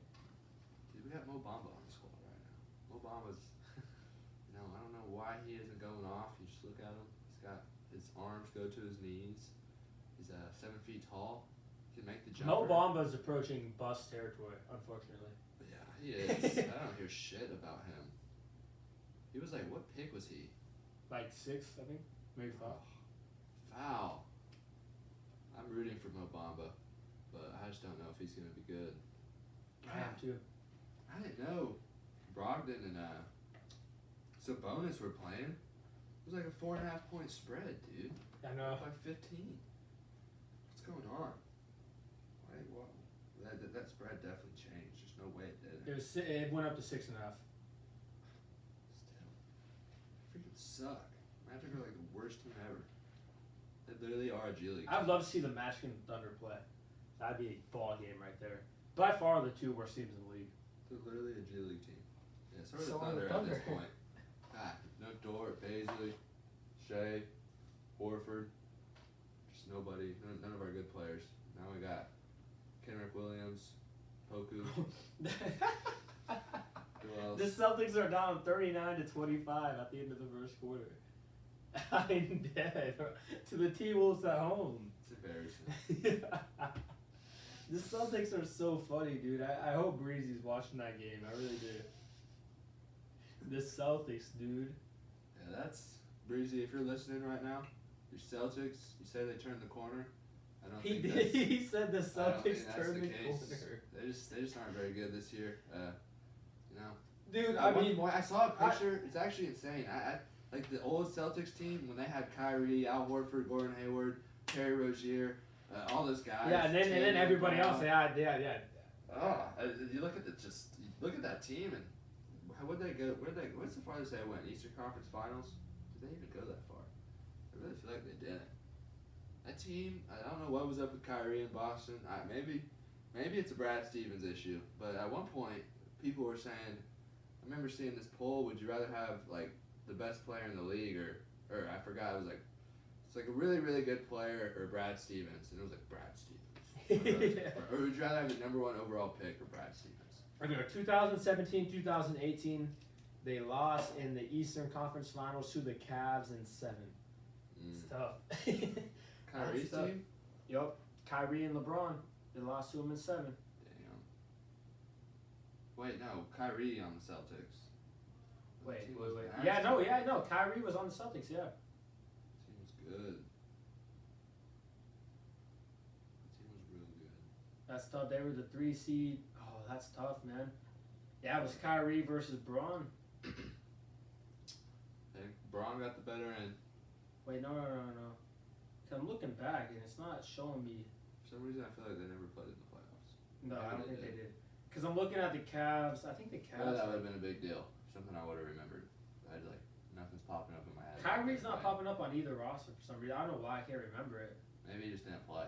Dude, we got Mo Bamba on the squad right now. Mo Bamba's, I don't know why he isn't going off. You just look at him. He's got his arms go to his knees. He's 7 feet tall. He can make the jump. Mo Bamba's approaching bust territory, unfortunately. Yeah, he is. I don't hear shit about him. He was like, what pick was he? Like 6, I think. Maybe 5. Foul. I'm rooting for Mo Bamba, but I just don't know if he's going to be good. I am too. I didn't know Brogdon and Sabonis were playing. It was like a 4.5 point spread, dude. I know. By 15. What's going on? Why, that spread definitely changed. There's no way it did. It went up to 6.5. Still. Freaking suck. Magic are like the worst team ever. They literally are a G League. I'd love to see the Magic and Thunder play. That'd be a ball game right there. By far the 2 worst teams in the league. They're literally a G League team. Yeah, so are So the are the Thunder at this Thunder. point. God, no Dort, Baisley, Shea, Horford. Just nobody. None of our good players. Now we got Kenrick Williams, Poku. Who else? The Celtics are down 39-25 at the end of the first quarter. I'm dead. To the T-Wolves at home. It's embarrassing. The Celtics are so funny, dude. I hope Breezy's watching that game. I really do. The Celtics, dude. Yeah, that's Breezy. If you're listening right now, your Celtics. You say they turned the corner. I don't He think did. that's. He said the I don't think Celtics that's turned the the case. corner. They just aren't very good this year. Dude, At one point, I saw a picture. It's actually insane. I like the old Celtics team when they had Kyrie, Al Horford, Gordon Hayward, Terry Rozier, all those guys. yeah, and then Tatum, everybody Brown. else. Yeah. You look at that team and what'd they go? What's the farthest they went? Eastern Conference Finals? Did they even go that far? I really feel like they didn't. That team, I don't know what was up with Kyrie in Boston. Maybe it's a Brad Stevens issue. But at one point, people were saying, I remember seeing this poll, would you rather have, like, the best player in the league or I forgot, it was like, it's like a really, really good player or Brad Stevens. And it was like, Brad Stevens. Yeah. Or would you rather have the number 1 overall pick or Brad Stevens? Okay, 2017, 2018, they lost in the Eastern Conference Finals to the Cavs in 7. It's tough. Kyrie's That's tough. team? Yup. Kyrie and LeBron, they lost to him in 7. Damn. Wait, no, Kyrie on the Celtics. Wait. That team was Yeah, nasty. no. Kyrie was on the Celtics, yeah. That team was good. That team was real good. That's tough. They were the 3 seed. Oh, that's tough, man. Yeah, it was Kyrie versus Braun. I think Braun got the better end. Wait, no. 'Cause I'm looking back and it's not showing me. For some reason, I feel like they never played in the playoffs. No, Maybe I don't they think did. they did. Because I'm looking at the Cavs. I think the Well, Cavs. that would have been a big deal. Something I would have remembered. I'd like, nothing's popping up in my head. Kyrie's not popping up on either roster for some reason. I don't know why I can't remember it. Maybe he just didn't play.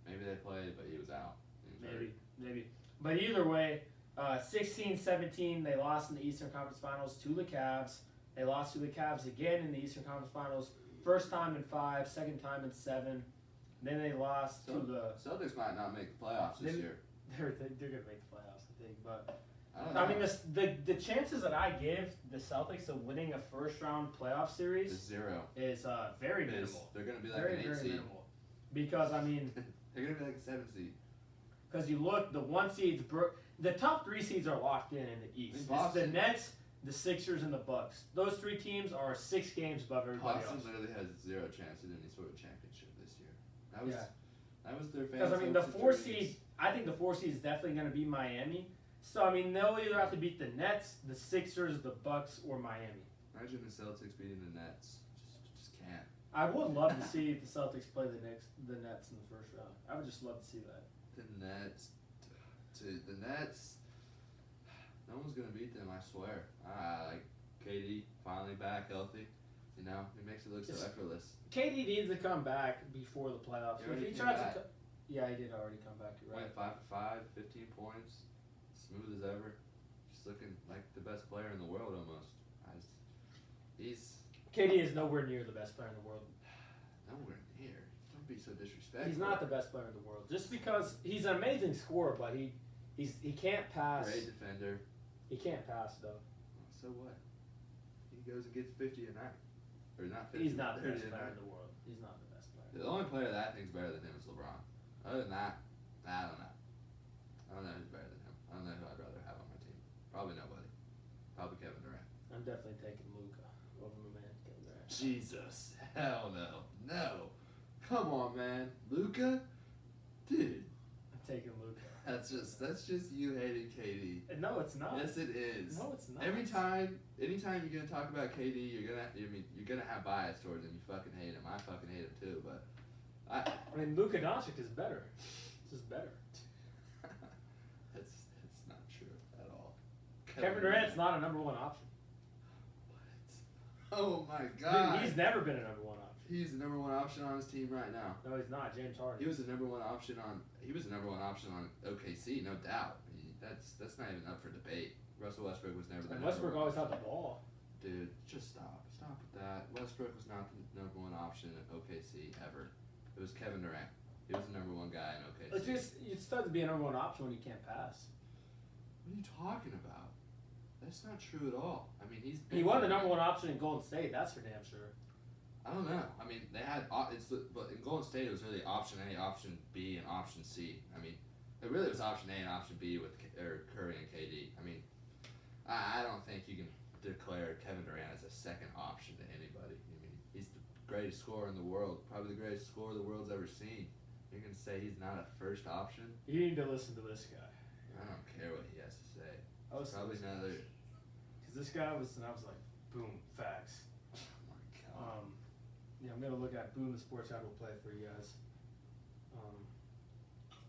Maybe they played, but he was out. He was hurt. Maybe. But either way, 16-17, they lost in the Eastern Conference Finals to the Cavs. They lost to the Cavs again in the Eastern Conference Finals. First time in 5, second time in 7. Then they lost to the. Celtics might not make the playoffs this year. They're gonna make the playoffs, I think. But I don't know. I mean, the chances that I give the Celtics of winning a first round playoff It's series 0. is very minimal. They're going to be like Very, an 8 very seed. minimal. Because I mean, They're going to be like a 7 seed. because you look, the 1 seeds, the top 3 seeds are locked in the East. It's the Boston. Nets, the Sixers, and the Bucks. Those 3 teams are 6 games above everybody Boston else. literally has 0 chance at any sort of championship this year. Yeah. That was their fans. Because I mean, the 4 seed, I think the 4 seed is definitely going to be Miami. So I mean, they'll either have to beat the Nets, the Sixers, the Bucks, or Miami. Imagine the Celtics beating the Nets. Just can't. I would love to see the Celtics play the Nets in the first round. I would just love to see that. The Nets. The Nets. No one's gonna beat them. I swear. Like KD finally back healthy. You know, it makes it look so effortless. KD needs to come back before the playoffs. He already If he came tries back. to, yeah, he did already come back. You're right. Went 5 for 5, 15 points, smooth as ever. Just looking like the best player in the world almost. He's KD is nowhere near the best player in the world. nowhere near. Don't be so disrespectful. He's not the best player in the world. Just because he's an amazing scorer, but he can't pass. Great defender. He can't pass though. So what? He goes and gets 50 a night. Or not 50. He's not the 30 best a player night. in the world. He's not the best player. The only player that I think is better than him is LeBron. Other than that, I don't know. I don't know who's better than him. I don't know who I'd rather have on my team. Probably nobody. Probably Kevin Durant. I'm definitely taking Luka over my man Kevin Durant. Jesus. Hell no. No. Come on, man. Luka? Dude. I'm taking Luka. That's just you hating KD. No, it's not. Yes, it is. No, it's not. Anytime you're gonna talk about KD, you're gonna have bias towards him. You fucking hate him. I fucking hate him too. But I mean, Luka Doncic is better. It's just better. it's not true at all. Kevin Durant's not a number 1 option. What? Oh my Dude, God. he's never been a number 1 option. He's the number 1 option on his team right now. No, he's not. James Harden. He was the number 1 option on. He was the number 1 option on OKC, no doubt. That's not even up for debate. Russell Westbrook was never the And number Westbrook 1 always had option. the ball. Dude, just stop with that. Westbrook was not the number 1 option at OKC ever. It was Kevin Durant. He was the number 1 guy in OKC. It starts to be a number 1 option when you can't pass. What are you talking about? That's not true at all. I mean, He won the number 1 option in Golden State. That's for damn sure. I don't know. I mean, they had but in Golden State it was really option A, option B, and option C. I mean, it really was option A and option B with Curry and KD. I mean, I don't think you can declare Kevin Durant as a second option to anybody. I mean, he's the greatest scorer in the world, probably the greatest scorer the world's ever seen. You're gonna say he's not a first option? You need to listen to this guy. I don't care what he has to say. I was Probably another. Because this guy was, and I was like, boom, facts. Oh my God. Yeah, I'm gonna look at Boom the Sports Chat will play for you guys. Of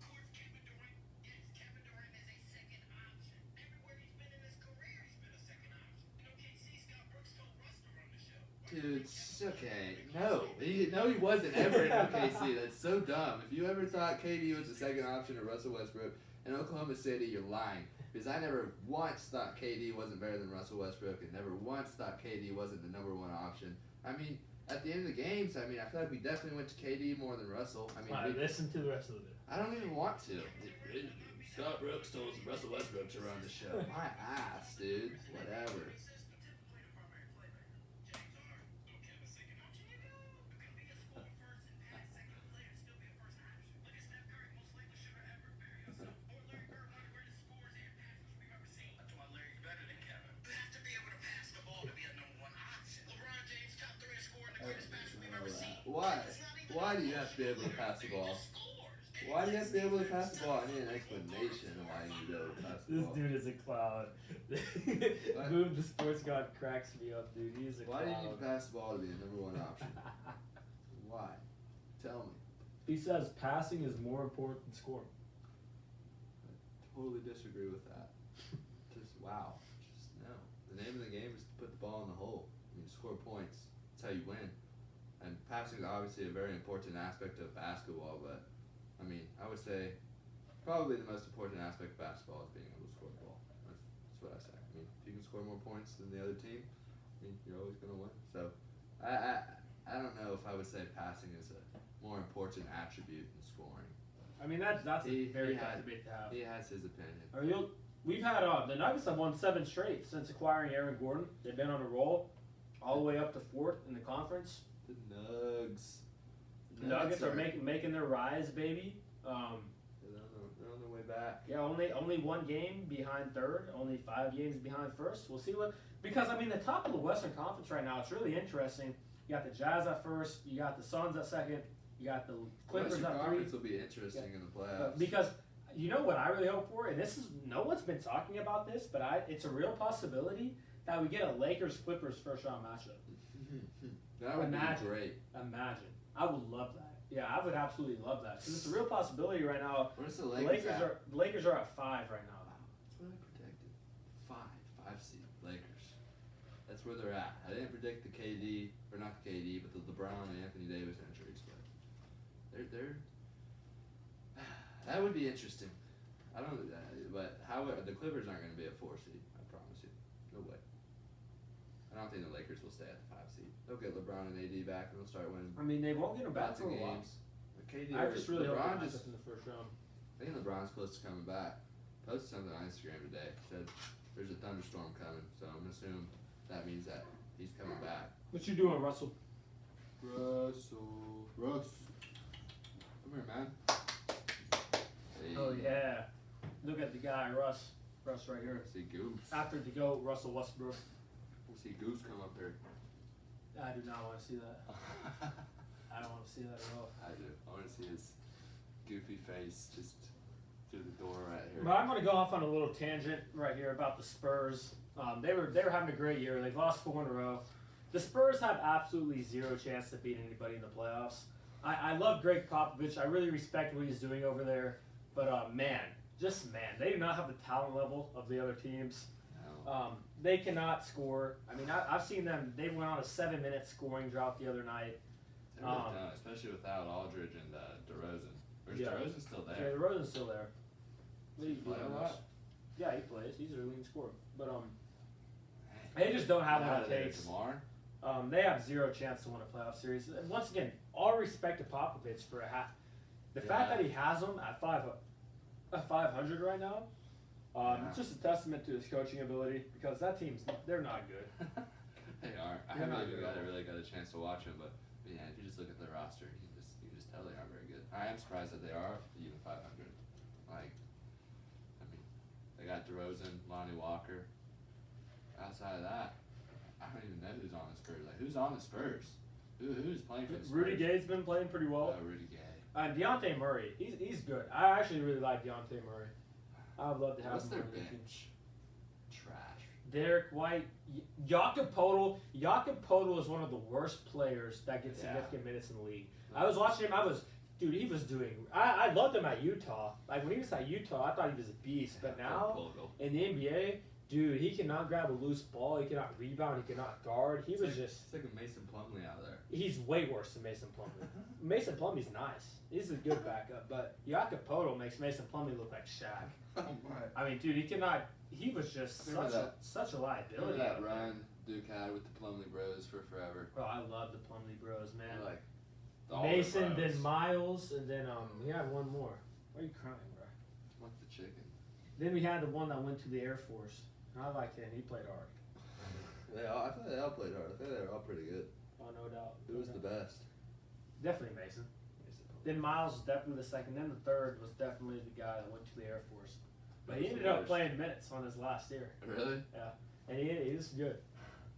course, Kevin Durant. Yes, Kevin Durant is a second option. Everywhere he's been in his career, he's been a second option. In OKC, Scott Brooks told Russ to run the show. Dude, it's okay. No, he wasn't ever in OKC. That's so dumb. If you ever thought KD was the second option to Russell Westbrook in Oklahoma City, you're lying. Because I never once thought KD wasn't better than Russell Westbrook, and never once thought KD wasn't the number one option. I mean, at the end of the games, I mean, I feel like we definitely went to KD more than Russell. I mean, Alright, listen to the rest of it. I don't even want to. Scott Brooks told Russell Westbrook to run the show. My ass, dude. Whatever. Why do you have to be able to pass the ball? Why do you have to be able to pass the ball? I need an explanation of why you need to be able to pass the This ball. dude is a clown. Boom, the sports god cracks me up, dude. He's a Why do clown. you need to pass the ball to be the number one option? Why? Tell me. He says passing is more important than scoring. Totally disagree with that. Just wow. Just no. The name of the game is to put the ball in the hole. I mean, score points. That's how you win. And passing is obviously a very important aspect of basketball, but I mean, I would say probably the most important aspect of basketball is being able to score the ball. That's what I say. I mean, if you can score more points than the other team, I mean, you're always going to win. So I don't know if I would say passing is a more important attribute than scoring. I mean, that's a very tough debate to have. He has his opinion. We've had the Nuggets have won 7 straight since acquiring Aaron Gordon. They've been on a roll all the way up to 4th in the conference. The Nugs. Nuggets are making their rise, baby. They're on their way back. Yeah, only 1 game behind 3rd, only 5 games behind 1st. We'll see because I mean the top of the Western Conference right now, it's really interesting. You got the Jazz at 1st, you got the Suns at 2nd, you got the Clippers Western at 3. Conference will be interesting in the playoffs. Because you know what I really hope for, and this is no one's been talking about this, but it's a real possibility that we get a Lakers Clippers first round matchup. That would Imagine. be great. Imagine. I would love that. Yeah, I would absolutely love that. Because it's a real possibility right now. Where's the The Lakers at? Lakers are at 5 right now. That's what I predicted. 5 seed Lakers. That's where they're at. I didn't predict the KD, or not the KD, but the LeBron and Anthony Davis injuries. But they're that would be interesting. I don't know, but the Clippers aren't going to be a 4 seed. I promise you. No way. I don't think the Lakers will stay at the 5 seed. They'll get LeBron and AD back, and they'll start winning I mean, they won't get them back lots for of a while. games. KD, I just really hope LeBron they just. in the first round. I think LeBron's close to coming back. Posted something on Instagram today. Said there's a thunderstorm coming, so I'm gonna assume that means that he's coming back. What you doing, Russell? Russ. Come here, man. Hey. Oh yeah. Look at the guy, Russ. Russ right here. See Goose. After the GOAT, Russell Westbrook. We'll see Goose come up here. I do not want to see that. I don't want to see that at all. I do. I want to see his goofy face just through the door right here. But I'm going to go off on a little tangent right here about the Spurs. They were having a great year. They've lost 4 in a row. The Spurs have absolutely zero chance to beat anybody in the playoffs. I love Greg Popovich. I really respect what he's doing over there. But man, they do not have the talent level of the other teams. No. They cannot score. I mean, I've seen them. They went on a 7-minute scoring drought the other night. They're really done, especially without Aldridge and DeRozan. Or is Yeah. DeRozan still Yeah, there? the Rosen's still there. Does he play a lot? Yeah, he plays. He's their leading scorer. But they just don't have what it takes. Tomorrow? They have zero chance to win a playoff series. And once again, all respect to Popovich for the fact that he has them at 500 right now. It's just a testament to his coaching ability because that they're not good. They are. I They're haven't not even good. really got a chance to watch them, but yeah, if you just look at their roster, you can just tell they aren't very good. I am surprised that they are even 500. Like, I mean, they got DeRozan, Lonnie Walker. Outside of that, I don't even know who's on the Spurs. Like, who's on the Spurs? Who's playing for the Spurs? Rudy Gay's been playing pretty well. Rudy Gay. Deontay Murray, he's good. I actually really like Deontay Murray. I would love to have What's him their on the team. bench? Trash. Derek White, Jakob Poeltl. Jakob Poeltl is one of the worst players that gets Yeah. significant minutes in the league. I was watching him. He was doing. I loved him at Utah. Like when he was at Utah, I thought he was a beast. But now Poeltl. in the NBA, Dude, he cannot grab a loose ball. He cannot rebound. He cannot guard. He was just. It's like a Mason Plumlee out there. He's way worse than Mason Plumlee. Mason Plumlee's nice. He's a good backup, but Jacopoto makes Mason Plumlee look like Shaq. Oh my! I mean, dude, he cannot. He was just Remember such a liability. Remember that run Duke had with the Plumlee Bros for forever? Bro, I love the Plumlee Bros, man. Like all the Mason, bros. then Miles, and then we had one more. Why are you crying, bro? What's the chicken? Then we had the one that went to the Air Force. I liked him. He played hard. I thought they all played hard. I thought they were all pretty good. Oh, no doubt. Who was the best? Definitely Mason. Then Miles was definitely the second. Then the third was definitely the guy that went to the Air Force. But he ended up playing minutes on his last year. Really? Yeah. And he was good.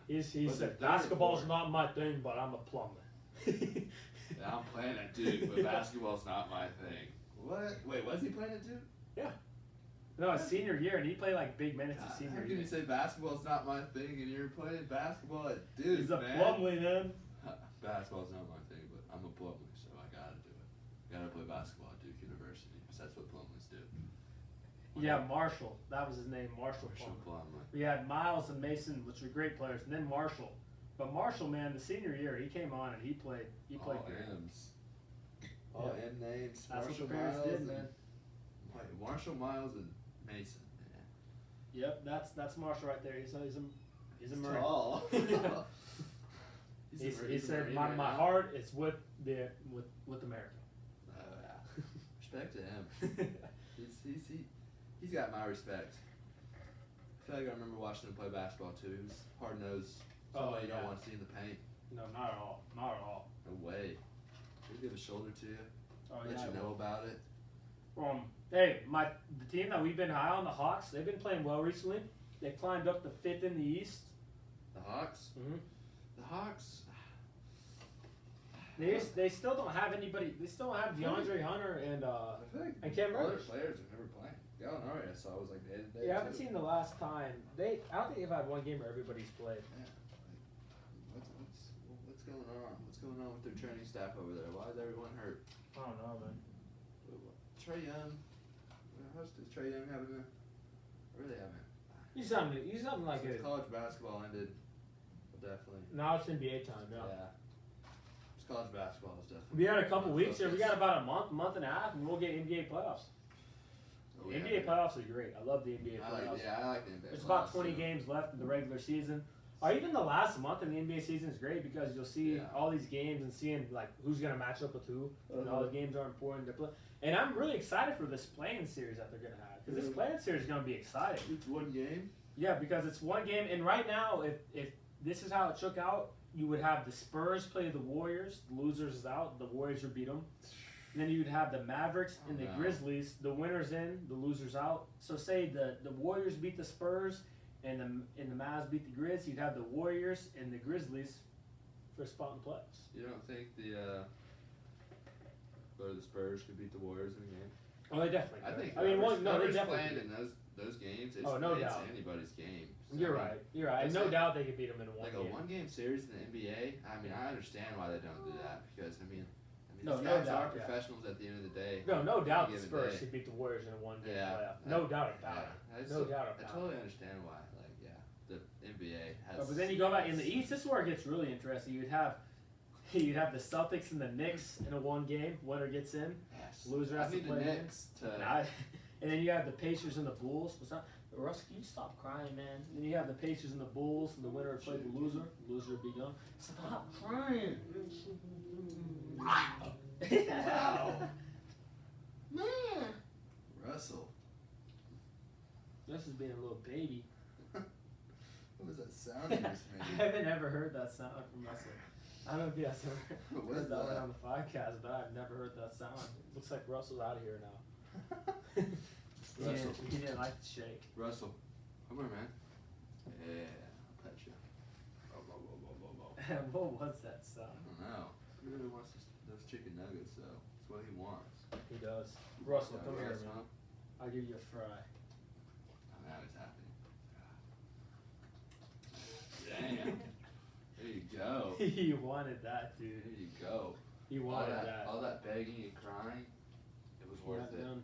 He Was it said, third or basketball's fourth? not my thing, but I'm a plumber. Yeah, I'm playing at Duke, but basketball's not my thing. What? Wait, was he playing at Duke? No, his senior year, and he played like big minutes his God, senior how can year. you say basketball's not my thing and you're playing basketball at Duke, He's a man? Plumlee, man. Basketball's not my thing, but I'm a Plumlee, so I gotta do it. Gotta play basketball at Duke University, because that's what Plumlees do. Yeah, Marshall. That was his name, Marshall Marshall Plumlee. Plumlee. We had Miles and Mason, which were great players, and then Marshall. But Marshall, man, the senior year, he came on and he played All good. M's. All Yeah. M names. That's Marshall what the parents Miles did, and, man. Wait, Marshall Miles and Mason. Yep, that's Marshall right there. He's a He's Marine. tall. He He's a said, Marine my right now." heart is with America. Oh, yeah. Respect to him. He's got my respect. I feel like I remember watching him play basketball too. He was hard nosed. Somebody you yeah. don't want to see in the paint. No, not at all. Not at all. No way. He'll give a shoulder to you. Oh, Let yeah, you know about it. Hey, the team that we've been high on, the Hawks, they've been playing well recently. They climbed up to 5th in the East. The Hawks. Mm-hmm. The Hawks. They still don't have anybody. They still have DeAndre Hunter and I feel like and Cam other Reddish. players are never playing. Gallinari I saw was like day to day. Yeah, I haven't seen the last time. I don't think they've had one game where everybody's played. What's going on? What's going on with their training staff over there? Why is everyone hurt? I don't know, man. Trey Young. How's Trey Young having a? Really having? He's something like Since a. college basketball ended. Definitely. Now it's NBA time. Yeah. It's college basketball is definitely. We had a couple weeks here. We focus. got about a month and a half, and we'll get NBA playoffs. Oh, The yeah. NBA playoffs are great. I love the NBA I playoffs. like the NBA. There's about playoffs, 20 too. games left in the regular season. Or even the last month in the NBA season is great because you'll see Yeah. all these games and seeing like who's gonna match up with who. And all Uh-huh. the games are important to play. And I'm really excited for this playing series that they're gonna have because this Yeah. playing series is gonna be exciting. It's one game. Yeah, because it's one game, and right now, if this is how it shook out, you would have the Spurs play the Warriors. The losers is out. The Warriors would beat them. And then you'd have the Mavericks and the Oh, no. Grizzlies. The winners in, the losers out. So say the Warriors beat the Spurs, and the Mavs beat the Grizz. You'd have the Warriors and the Grizzlies for a spot in the playoffs. You don't think the Spurs could beat the Warriors in a game? Oh, they definitely. I could. think. I mean, whoever's- no, they whoever's definitely. playing in those games. It's, Oh, no it's doubt. anybody's game. So, You're I mean, right. You're right. it's No like- doubt they could beat them in one Like game. a one-game series in the NBA. I mean, I understand why they don't do that because No, these no guys doubt, are yeah. professionals at the end of the day. No doubt the given Spurs day. could beat the Warriors in a one-game Yeah. playoff. No doubt about Yeah. it. No doubt I about it. totally understand why. Like, yeah, the NBA has. But then you go back in the East. This is where it gets really interesting. You'd have the Celtics and the Knicks in a one game. Winner gets in. Yes. Loser I has to need play the in. Knicks to. And then you have the Pacers and the Bulls. What's that? Russ, can you stop crying, man? Then you have the Pacers and the Bulls, and the winner would play the loser. The loser would be gone. Stop crying. Wow. Man. Russell. This is being a little baby. What was that sound you just I made? haven't ever heard that sound from Russell. I don't know if you guys ever What heard is that one that? on the podcast, but I've never heard that sound. It looks like Russell's out of here now. Russell. He didn't like the shake. Russell. Come here, man. Yeah, I'll pet you. Oh, whoa, whoa, whoa, whoa, whoa. What was that sound? I don't know. He really wants those chicken nuggets, though. That's what he wants. He does. Russell, Yeah, come here, Russ, man. huh? I'll give you a fry. Oh, now it's happening. Damn. There you go. He wanted that, dude. There you go. He wanted that. All that begging and crying, it was worth Yeah, it. man.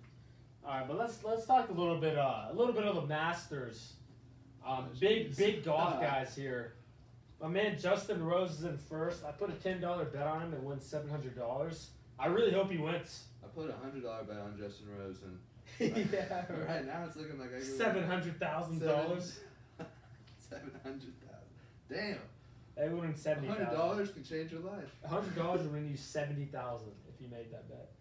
All right, but let's talk a little bit of the Masters. Big golf guys here. My man Justin Rose is in first. I put a $10 bet on him and wins $700. I really hope he wins. I put a $100 bet on Justin Rose, and Yeah. right now it's looking like I could win $700,000. $700,000. Damn. They would win $70,000. $100 can change your life. $100 would win you $70,000 if you made that bet.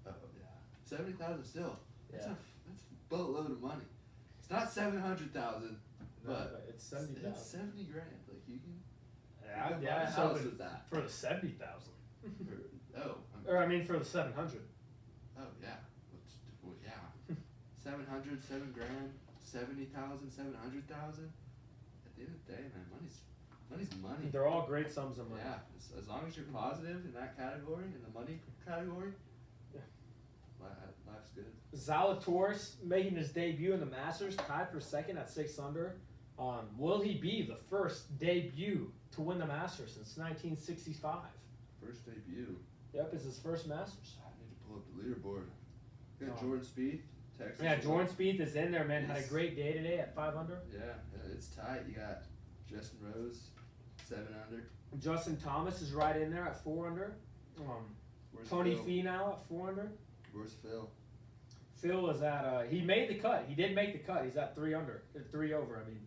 Oh yeah. 70,000 still. That's Yeah. that's a boatload of money. It's not 700,000, No, but it's 70,000. It's 70 grand. Like you can. Yeah, you can yeah, buy a I house hope with that. for the 70,000. Oh. Or I mean for the 700. Oh yeah. Well, yeah. 700, 7 grand, 70,000, 700,000. At the end of the day, man, money's money. They're all great sums of money. Yeah, as long as you're positive in that category, in the money category, Yeah. Life's good. Zalatoris making his debut in the Masters, tied for second at 6 under. Will he be the first debut to win the Masters since 1965? First debut. Yep, it's his first Masters. I need to pull up the leaderboard. Got Oh. Jordan Spieth, Texas. Yeah, Jordan Spieth is in there, man. Had a Yes. great day today at 5 under. Yeah, it's tight. You got Justin Rose, 7 under. Justin Thomas is right in there at 4 under. Where's Tony Phil? Finau at 4 under. Where's Phil? Phil is at he made the cut. He did make the cut. He's at 3 under, 3 over. I mean,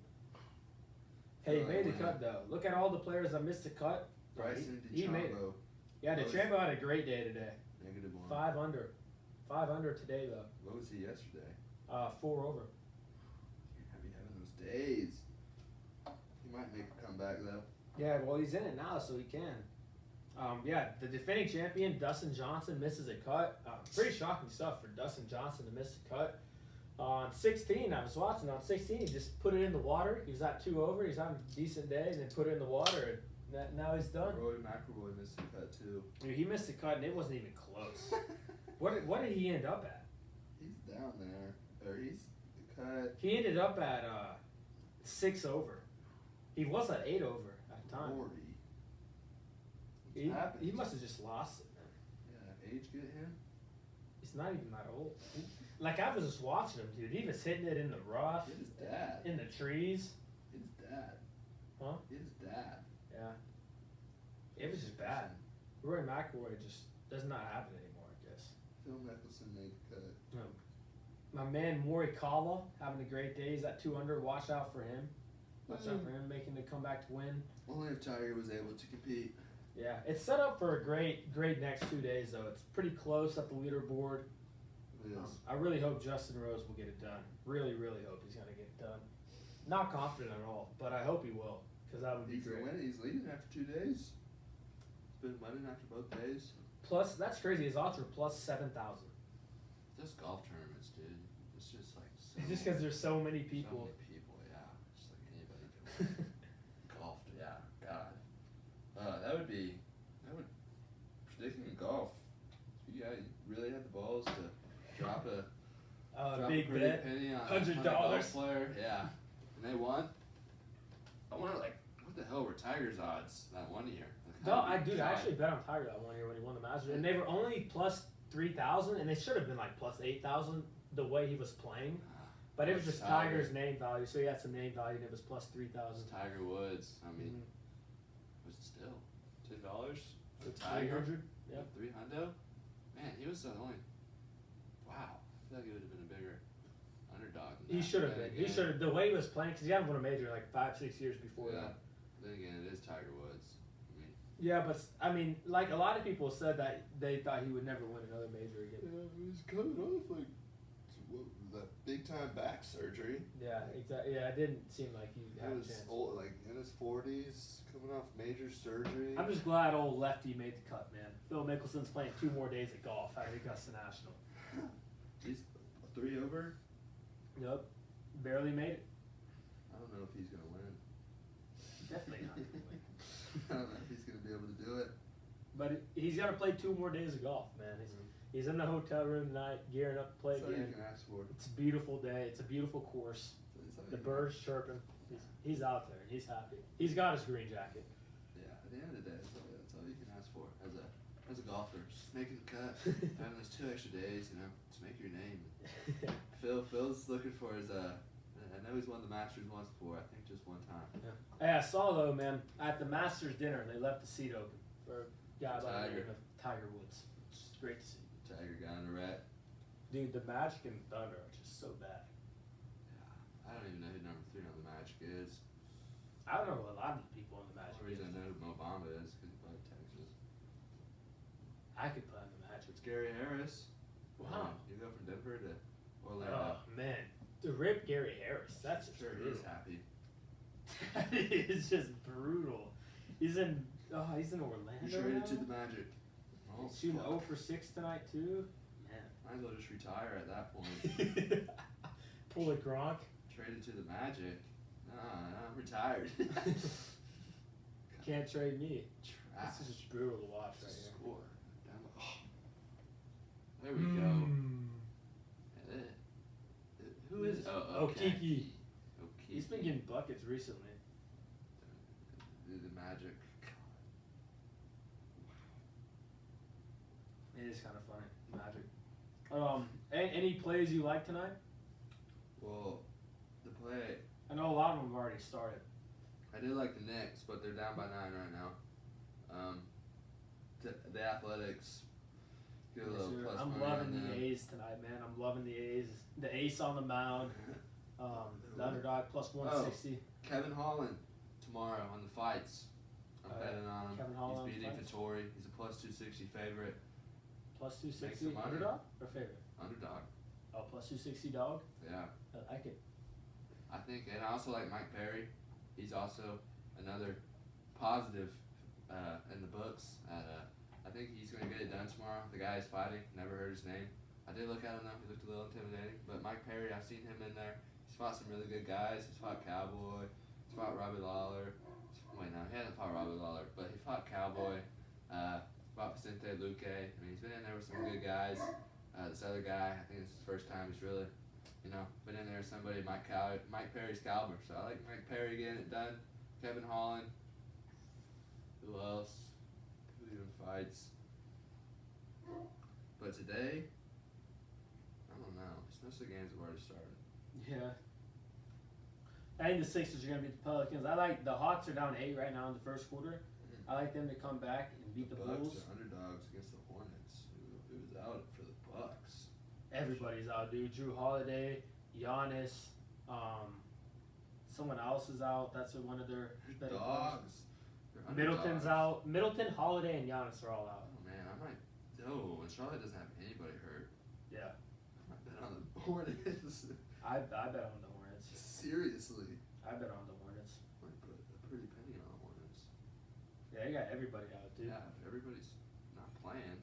hey, he Phil, made the yeah. cut though. Look at all the players that missed the cut. Bryson he made it. DeChambeau, Yeah, DeChambeau had a great day today. -1. 5 under, 5 under today though. What was he yesterday? 4 over. You're be having those days. He might make a comeback though. Yeah, well he's in it now, so he can. Yeah, the defending champion Dustin Johnson misses a cut. Pretty shocking stuff for Dustin Johnson to miss a cut. On 16, I was watching. On 16, he just put it in the water. He was at 2 over. He's having a decent day, and then put it in the water. And now he's done. Roy McIlroy missed a cut too. Dude, he missed a cut, and it wasn't even close. What did he end up at? He's down there, or he's cut. He ended up at 6 over. He was at 8 over at the time. 40. He happens? must have just lost it, man. Yeah, age get him. He's not even that old. Like I was just watching him, dude. He was hitting it in the rough, Hit his dad. in the trees. Hit his dad. Huh? Hit his dad. Yeah. It was just bad. Roy McIlroy just does not have it anymore, I guess. Phil Mickelson made the cut. My man Morikawa having a great day. He's at 2 under. Watch out for him. Watch out for him making the comeback to win. Only if Tiger was able to compete. Yeah, it's set up for a great next 2 days though. It's pretty close at the leaderboard. It is. I really hope Justin Rose will get it done. Really, really hope he's gonna get it done. Not confident at all, but I hope he will, because that would be He's great. winning. He's leading after 2 days. He's been winning after both days. Plus, that's crazy. His odds are plus 7,000. Just golf tournaments, dude. It's just like so. It's just because there's so many So people. many people, yeah. Just like anybody can win. Golf, yeah. God. Predicting in golf. You really had the balls to drop a Big pretty bet. penny on a $100. golf player. Yeah. And they won. I wonder, like, what the hell were Tiger's odds that one year? Like, No, how did he I try? actually bet on Tiger that 1 year when he won the Masters, and they were only plus 3,000, and they should have been like plus 8,000 the way he was playing. But it was That's just Tiger. Tiger's name value, so he had some name value, and it was plus 3,000. It's Tiger Woods. I mean, was it still $10 for Tiger? 300. Yep. 300. Man, he was the only. Wow, I feel like he would have been a bigger underdog. Than He that. should have Then been. He again- should have. The way he was playing, because he hadn't won a major in like 5-6 years before Yeah. that. Then again, it is Tiger Woods. I mean, Yeah, but I mean, like a lot of people said that they thought he would never win another major again. he's coming off like that big time back surgery. Yeah, exactly. Yeah, it didn't seem like he He had a was chance. old, like in his 40s, coming off major surgery. I'm just glad old lefty made the cut, man. Phil Mickelson's playing 2 more days of golf at Augusta National. he's 3 over. Yep, barely made it. I don't know if he's gonna win. Definitely not gonna win. I don't know if he's gonna be able to do it. But he's got to play 2 more days of golf, man. He's in the hotel room tonight, gearing up to play That's all you again. can ask for. It's a beautiful day. It's a beautiful course. That's all The you can- birds chirping. He's out there. He's happy. He's got his green jacket. Yeah, at the end of the day, that's all you can ask for as a golfer. Just making the cut, having those 2 extra days, to make your name. Phil's looking for his I know he's won the Masters once before. I think just one time. Hey, I saw though, man, at the Masters dinner, they left the seat open for a guy by the name of Tiger Woods. It's great to see. Tiger got in a wreck. Dude, the Magic and Thunder are just so bad. Yeah, I don't even know who number 3 on the Magic is. I don't know a lot of the people in the The Magic. only reason I know who Obama is because he played Texas. I could play on the Magic. It's Gary Harris. Wow. You go from Denver to Orlando. Oh man, to rip Gary Harris, that's just sure he brutal. is happy. That is just brutal. He's in Orlando. You traded now? to the Magic. Oh, He's shooting fuck. 0 for 6 tonight too. Might as well just retire at that point. Man, pull a Gronk. Traded to the Magic. Nah, I'm retired. Can't trade me. Trash. This is just brutal to watch right here. Score. There we go. Who is Okiki. Okiki. He's been getting buckets recently. The Magic. It is kind of funny. Magic. Any plays you like tonight? Well, the play. I know a lot of them have already started. I did like the Knicks, but they're down by 9 right now. The Athletics get a Yes, little sir. plus I'm money loving on the them. A's tonight, man. I'm loving the A's. The ace on the mound. The underdog plus 160. Kevin Holland tomorrow on the fights. I'm betting on him. Kevin Holland on He's beating fights. Vittori. He's a plus 260 favorite. Plus Make 260 some money. underdog or favorite? Underdog. Oh, plus 260 dog. Yeah. I like it. I think, and I also like Mike Perry. He's also another positive in the books. I think he's going to get it done tomorrow. The guy is fighting. Never heard his name. I did look at him though. He looked a little intimidating. But Mike Perry, I've seen him in there. He's fought some really good guys. He's fought Cowboy. He's fought Robbie Lawler. Wait, no, he hasn't fought Robbie Lawler, but he fought Cowboy. Fought Vicente Luque. I mean, he's been in there with some good guys. This other guy, I think it's his first time. He's really, been in there with somebody Mike Perry's caliber. So I like Mike Perry getting it done. Kevin Holland. Who else? Who even fights? But today, I don't know. Most of the games have already started. Yeah. I think the Sixers are going to beat the Pelicans. I like the Hawks are down 8 right now in the first quarter. I like them to come back and beat the Bucks Bulls. are underdogs against the Hornets. Who's out for the Bucks? Everybody's out, dude. Drew Holiday, Giannis, someone else is out. That's one of their better players. Dogs. They're Middleton's underdogs. out. Middleton, Holiday, and Giannis are all out. Oh man, I might. Oh, and Charlotte doesn't have anybody hurt. Yeah. I might bet on the Hornets. I bet on the Hornets. Seriously. I bet on the Hornets. Might put a pretty penny on the Hornets. Yeah, they got everybody out, dude. Yeah, if everybody's not playing,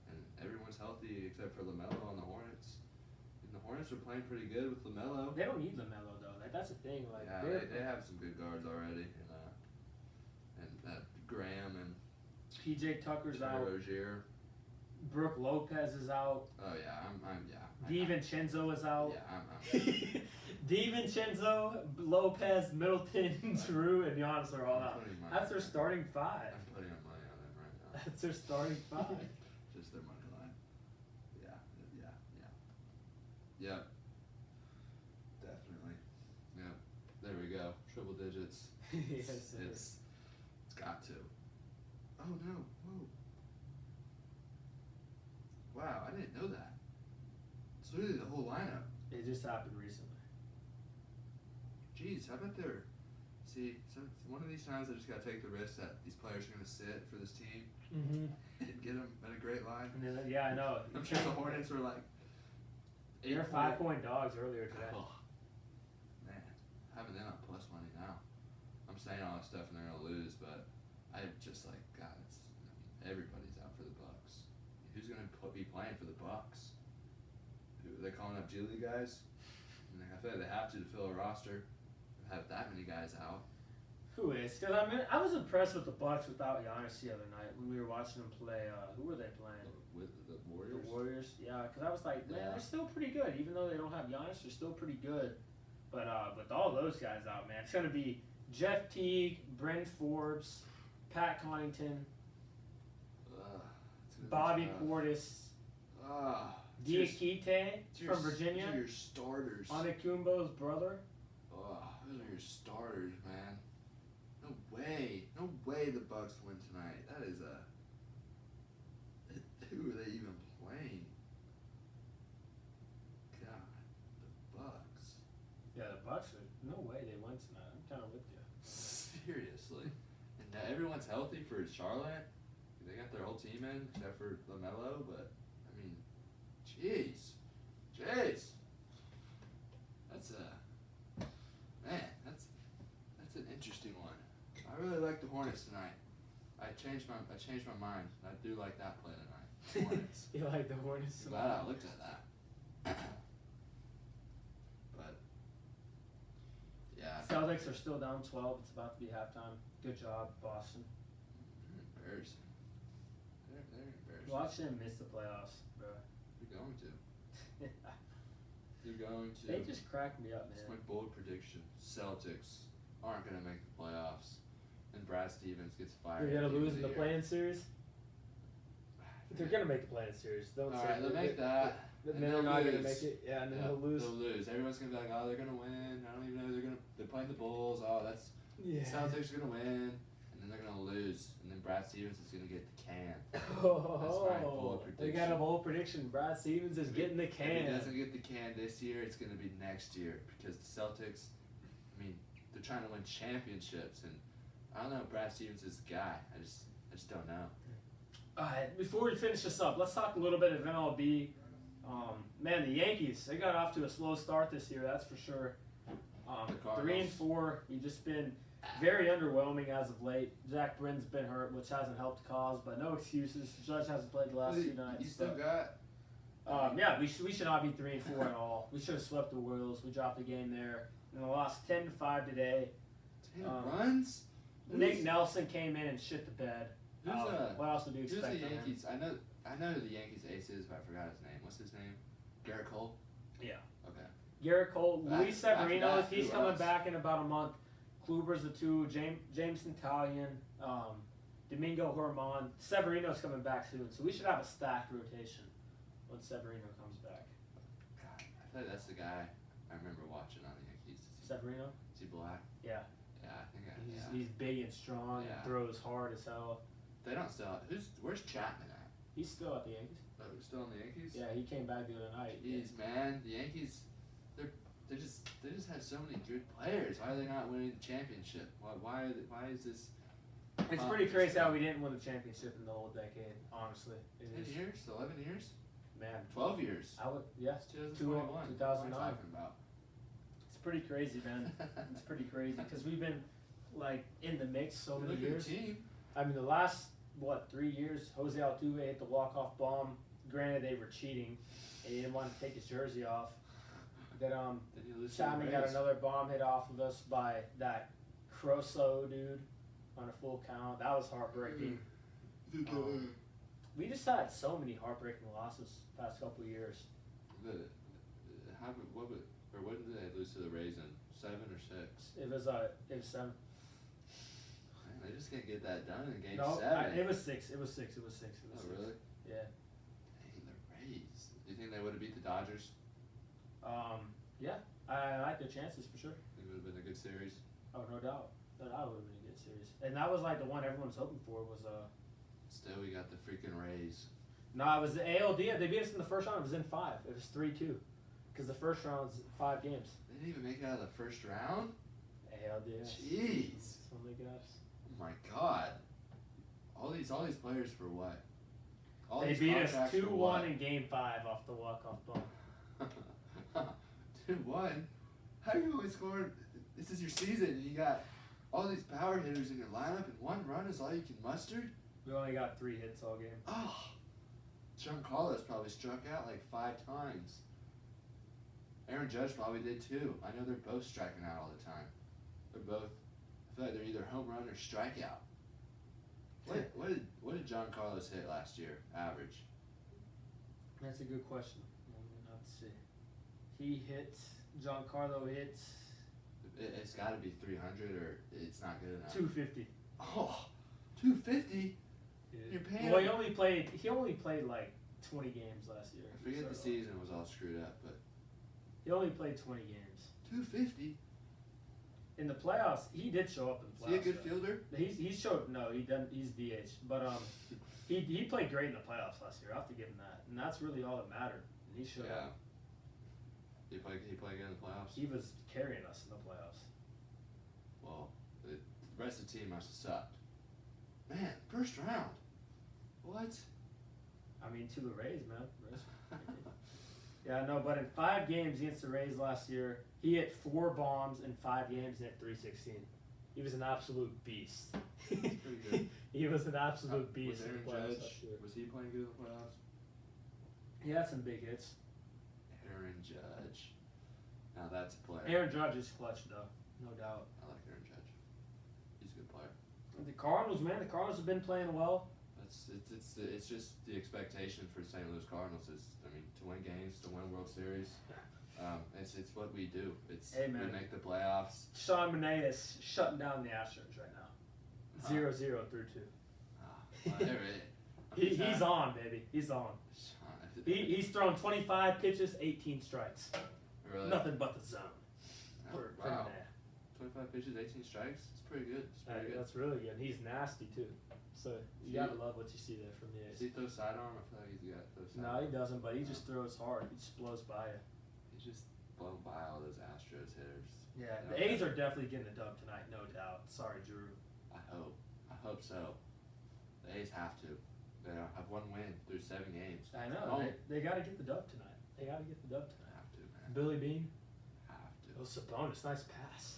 and everyone's healthy except for LaMelo on the Hornets. And the Hornets are playing pretty good with LaMelo. They don't need LaMelo though. Like that's the thing. Like Yeah, they have some good guards already, and Graham and PJ Tucker's Terry out. Rozier. Brooke Lopez is out. Oh yeah, I'm DiVincenzo is out. Yeah, I'm DiVincenzo, Lopez, Middleton, Drew, and Giannis are all out. putting money That's their on them. starting 5. I'm putting up money on them right now. That's their starting 5. Just their money line. Yeah. Definitely. Yep. There we go. Triple digits. Yes, sir. It's got to. Oh no! Whoa! Wow, I didn't know that. It's literally the whole lineup. It just happened recently. Jeez, how about there? See, one of these times I just gotta take the risk that these players are gonna sit for this team Mm-hmm. and get them in a great line. And then, yeah, I know. I'm sure the Hornets were like. They were 5-point dogs earlier today. Oh, man, having them on plus money now. I'm saying all this stuff and they're gonna lose, but I just like God. Everybody's out for the Bucks. Who's gonna be playing for the Bucks? Are they calling up G League guys? And I feel like they have to fill a roster. Have that many guys out. Who is? Because I was impressed with the Bucks without Giannis the other night when we were watching them play. Who were they playing? With the Warriors. The Warriors. Yeah, because I was like, man, Yeah. they're still pretty good. Even though they don't have Giannis, they're still pretty good. But with all those guys out, man, it's gonna be Jeff Teague, Brent Forbes, Pat Connaughton, It's gonna be Bobby tough. Portis, Ah, Diakite from Virginia, Your starters. Anakumbo's brother. Oh, those are your starters, man. No way the Bucks win tonight. That is a. Who are they even playing? God, the Bucks. Yeah, the Bucks are no way they win tonight. I'm kind of with you. Seriously. And now everyone's healthy for Charlotte. They got their whole team in except for LaMelo, but I mean, jeez. That's that's an interesting one. I really like the Hornets tonight. I changed my mind. I do like that play tonight. Hornets. You like the Hornets? I'm glad I looked at that. But yeah. Celtics are still down 12. It's about to be halftime. Good job, Boston. They're embarrassing. They're embarrassing. Watch them miss the playoffs, bro. You're going to. You're going to. They just cracked me up, It's man. my bold prediction. Celtics aren't going to make the playoffs. And Brad Stevens gets fired. They're at gonna the end lose of in the year. play-in series. They're gonna make the play-in series. Don't All say right, they'll make that. Then and they're they'll not gonna lose. make it. Yeah, and then Yeah, they'll lose. They'll lose. Everyone's going to be like, oh, they're going to win. I don't even know they're playing the Bulls. Oh, that's. Yeah. The Celtics are going to win. And then they're going to lose. And then Brad Stevens is going to get the can. my bold They got a bold prediction. Brad Stevens is getting the If he can. doesn't get the can this year, it's going to be next year because the Celtics, I mean, they're trying to win championships, and I don't know if Brad Stevens is the guy. I just don't know. Alright, before we finish this up, let's talk a little bit of MLB. Man, the Yankees, they got off to a slow start this year, that's for sure. The Cardinals. 3-4, you've just been very underwhelming as of late. Zach Britton's been hurt, which hasn't helped the cause, but no excuses. Judge hasn't played the last few nights. You still but, got. yeah, we should not be 3-4 at all. We should have swept the Royals. We dropped the game there. And we lost 10-5 today. 10 runs? Nick Nelson came in and shit the bed. Who's What else would you who's expect the from him? Yankees? I know who the Yankees ace is, but I forgot his name. What's his name? Garrett Cole? Yeah. Okay. Garrett Cole, Luis After Severino, that, he's who coming else? back in about a month. Kluber's the 2, James Italian, Domingo Hormon. Severino's coming back soon, so we should have a stacked rotation when Severino comes back. God, I feel like that's the guy I remember watching on the Yankees. Severino? Is he black? Yeah. Yeah, I think He's big and strong Yeah. and throws hard as hell. They don't still. Where's Chapman at? He's still at the Yankees. Oh, he's still on the Yankees? Yeah, he came back the other night. Jeez, man, the Yankees, they just have so many good players. Why are they not winning the championship? Why is this? It's pretty crazy how we didn't win the championship in the whole decade, honestly. It 10 is. years, 11 years, Man, 12 years. I would, yeah. It's 2021. 2009. What am I talking about? It's pretty crazy, man. It's pretty crazy because we've been like in the mix so many Look at years. the team. I mean, the last 3 years, Jose Altuve hit the walk-off bomb. Granted, they were cheating, and he didn't want to take his jersey off. Then Then you lose to the Chapman got Rays. another bomb hit off of us by that Crosso dude on a full count. That was heartbreaking. We just had so many heartbreaking losses past couple of years. What did they lose to the Rays in? 7 or 6? It was 7. Man, they just can't get that done in Game No, 7. it was 6. It was 6. Oh, 6. really? Yeah. Dang, the Rays. Do you think they would have beat the Dodgers? Yeah. I like their chances for sure. It would have been a good series. Oh, no doubt. That would have been a good series. And that was like the one everyone was hoping for was Still, we got the freaking Rays. No, it was the ALD. They beat us in the first round. It was in 5. It was 3-2. Because the first round's 5 games. They didn't even make it out of the first round? ALD. Jeez. That's what they got. Oh my god. All these players for what? All They these beat us contracts for 2-1 what? in Game 5 off the walk-off bomb. 2-1? How are you only scoring? This is your season and you got all these power hitters in your lineup and 1 run is all you can muster? We only got 3 hits all game. Oh. Giancarlo's probably struck out like 5 times. Aaron Judge probably did too. I know they're both striking out all the time. They're both, I feel like they're either home run or strikeout. What did Giancarlo's hit last year, average? That's a good question. Let's see. He hits. Giancarlo hits It's got to be 300 or it's not good enough. 250. Oh, 250? You're paying Well, him. he only played like 20 games last year. I forget the So, season was all screwed up, but He only played 20 games. 250? in the playoffs, he did show up in the playoffs. Is he a good though. fielder? He's showed no, he doesn't. He's DH, but he played great in the playoffs last year. I have to give him that, and that's really all that mattered. And he showed Yeah. up. He played good in the playoffs. He was carrying us in the playoffs. Well, the rest of the team must have sucked. Man, first round. What? I mean, to the Rays, man. Rays. Yeah, no, but in 5 games against the Rays last year, he hit 4 bombs in 5 games and hit 316. He was an absolute beast. pretty good. He was an absolute beast Was in the Aaron playoffs Judge? last year. Was he playing good in the playoffs? He had some big hits. Aaron Judge. Now that's a player. Aaron Judge is clutch, though, no doubt. I like Aaron Judge. He's a good player. The Cardinals, man, the Cardinals have been playing well. It's just the expectation for St. Louis Cardinals is, I mean, to win games, to win World Series. It's what we do. Hey, man. We make the playoffs. Sean Monet is shutting down the Astros right now. 0-0 through 2. He's on, baby. He's on. He's thrown 25 pitches, 18 strikes. Really? Nothing but the zone. Oh, For wow. Monet. 25 pitches, 18 strikes. It's pretty good. It's pretty good. That's really good. He's nasty too. So you gotta love what you see there from the Does A's. he throw sidearm? I feel like he's got those No, he doesn't, but he just throws hard. He just blows by you. He's just blown by all those Astros hitters. Yeah, You the know, A's are definitely getting the dub tonight, no doubt. Sorry, Drew. I hope so. The A's have to. They have 1 win through 7 games. I know. Oh. They gotta get the dub tonight. They gotta get the dub tonight. Have to, man. Billy Bean. Have to. Oh, Sabonis, nice pass.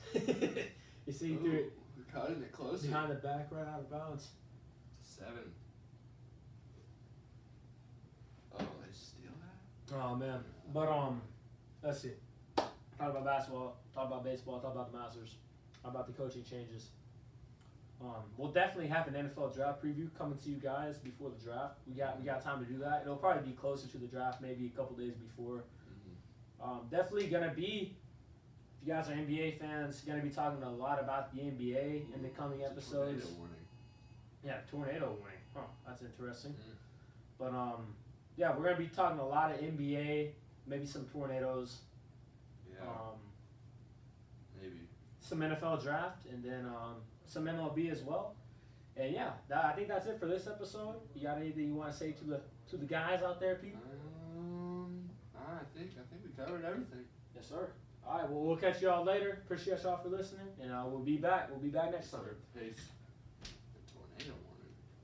You see, he threw it We're cutting it closer. behind the back, right out of bounds. 7. Oh, they steal that? Oh man, but let's see. Talk about basketball. Talk about baseball. Talk about the Masters. Talk about the coaching changes. We'll definitely have an NFL draft preview coming to you guys before the draft. We got time to do that. It'll probably be closer to the draft, maybe a couple days before. Definitely gonna be. If you guys are NBA fans, gonna be talking a lot about the NBA in the coming It's a episodes. tornado warning. Yeah, tornado warning. Huh, that's interesting. Mm. But yeah, we're gonna be talking a lot of NBA, maybe some tornadoes, Yeah, maybe. some NFL draft, and then some MLB as well. And yeah, I think that's it for this episode. You got anything you want to say to the guys out there, Pete? I think we covered everything. Yes, sir. All right, well, we'll catch y'all later. Appreciate y'all for listening, and we'll be back. We'll be back next time. Peace.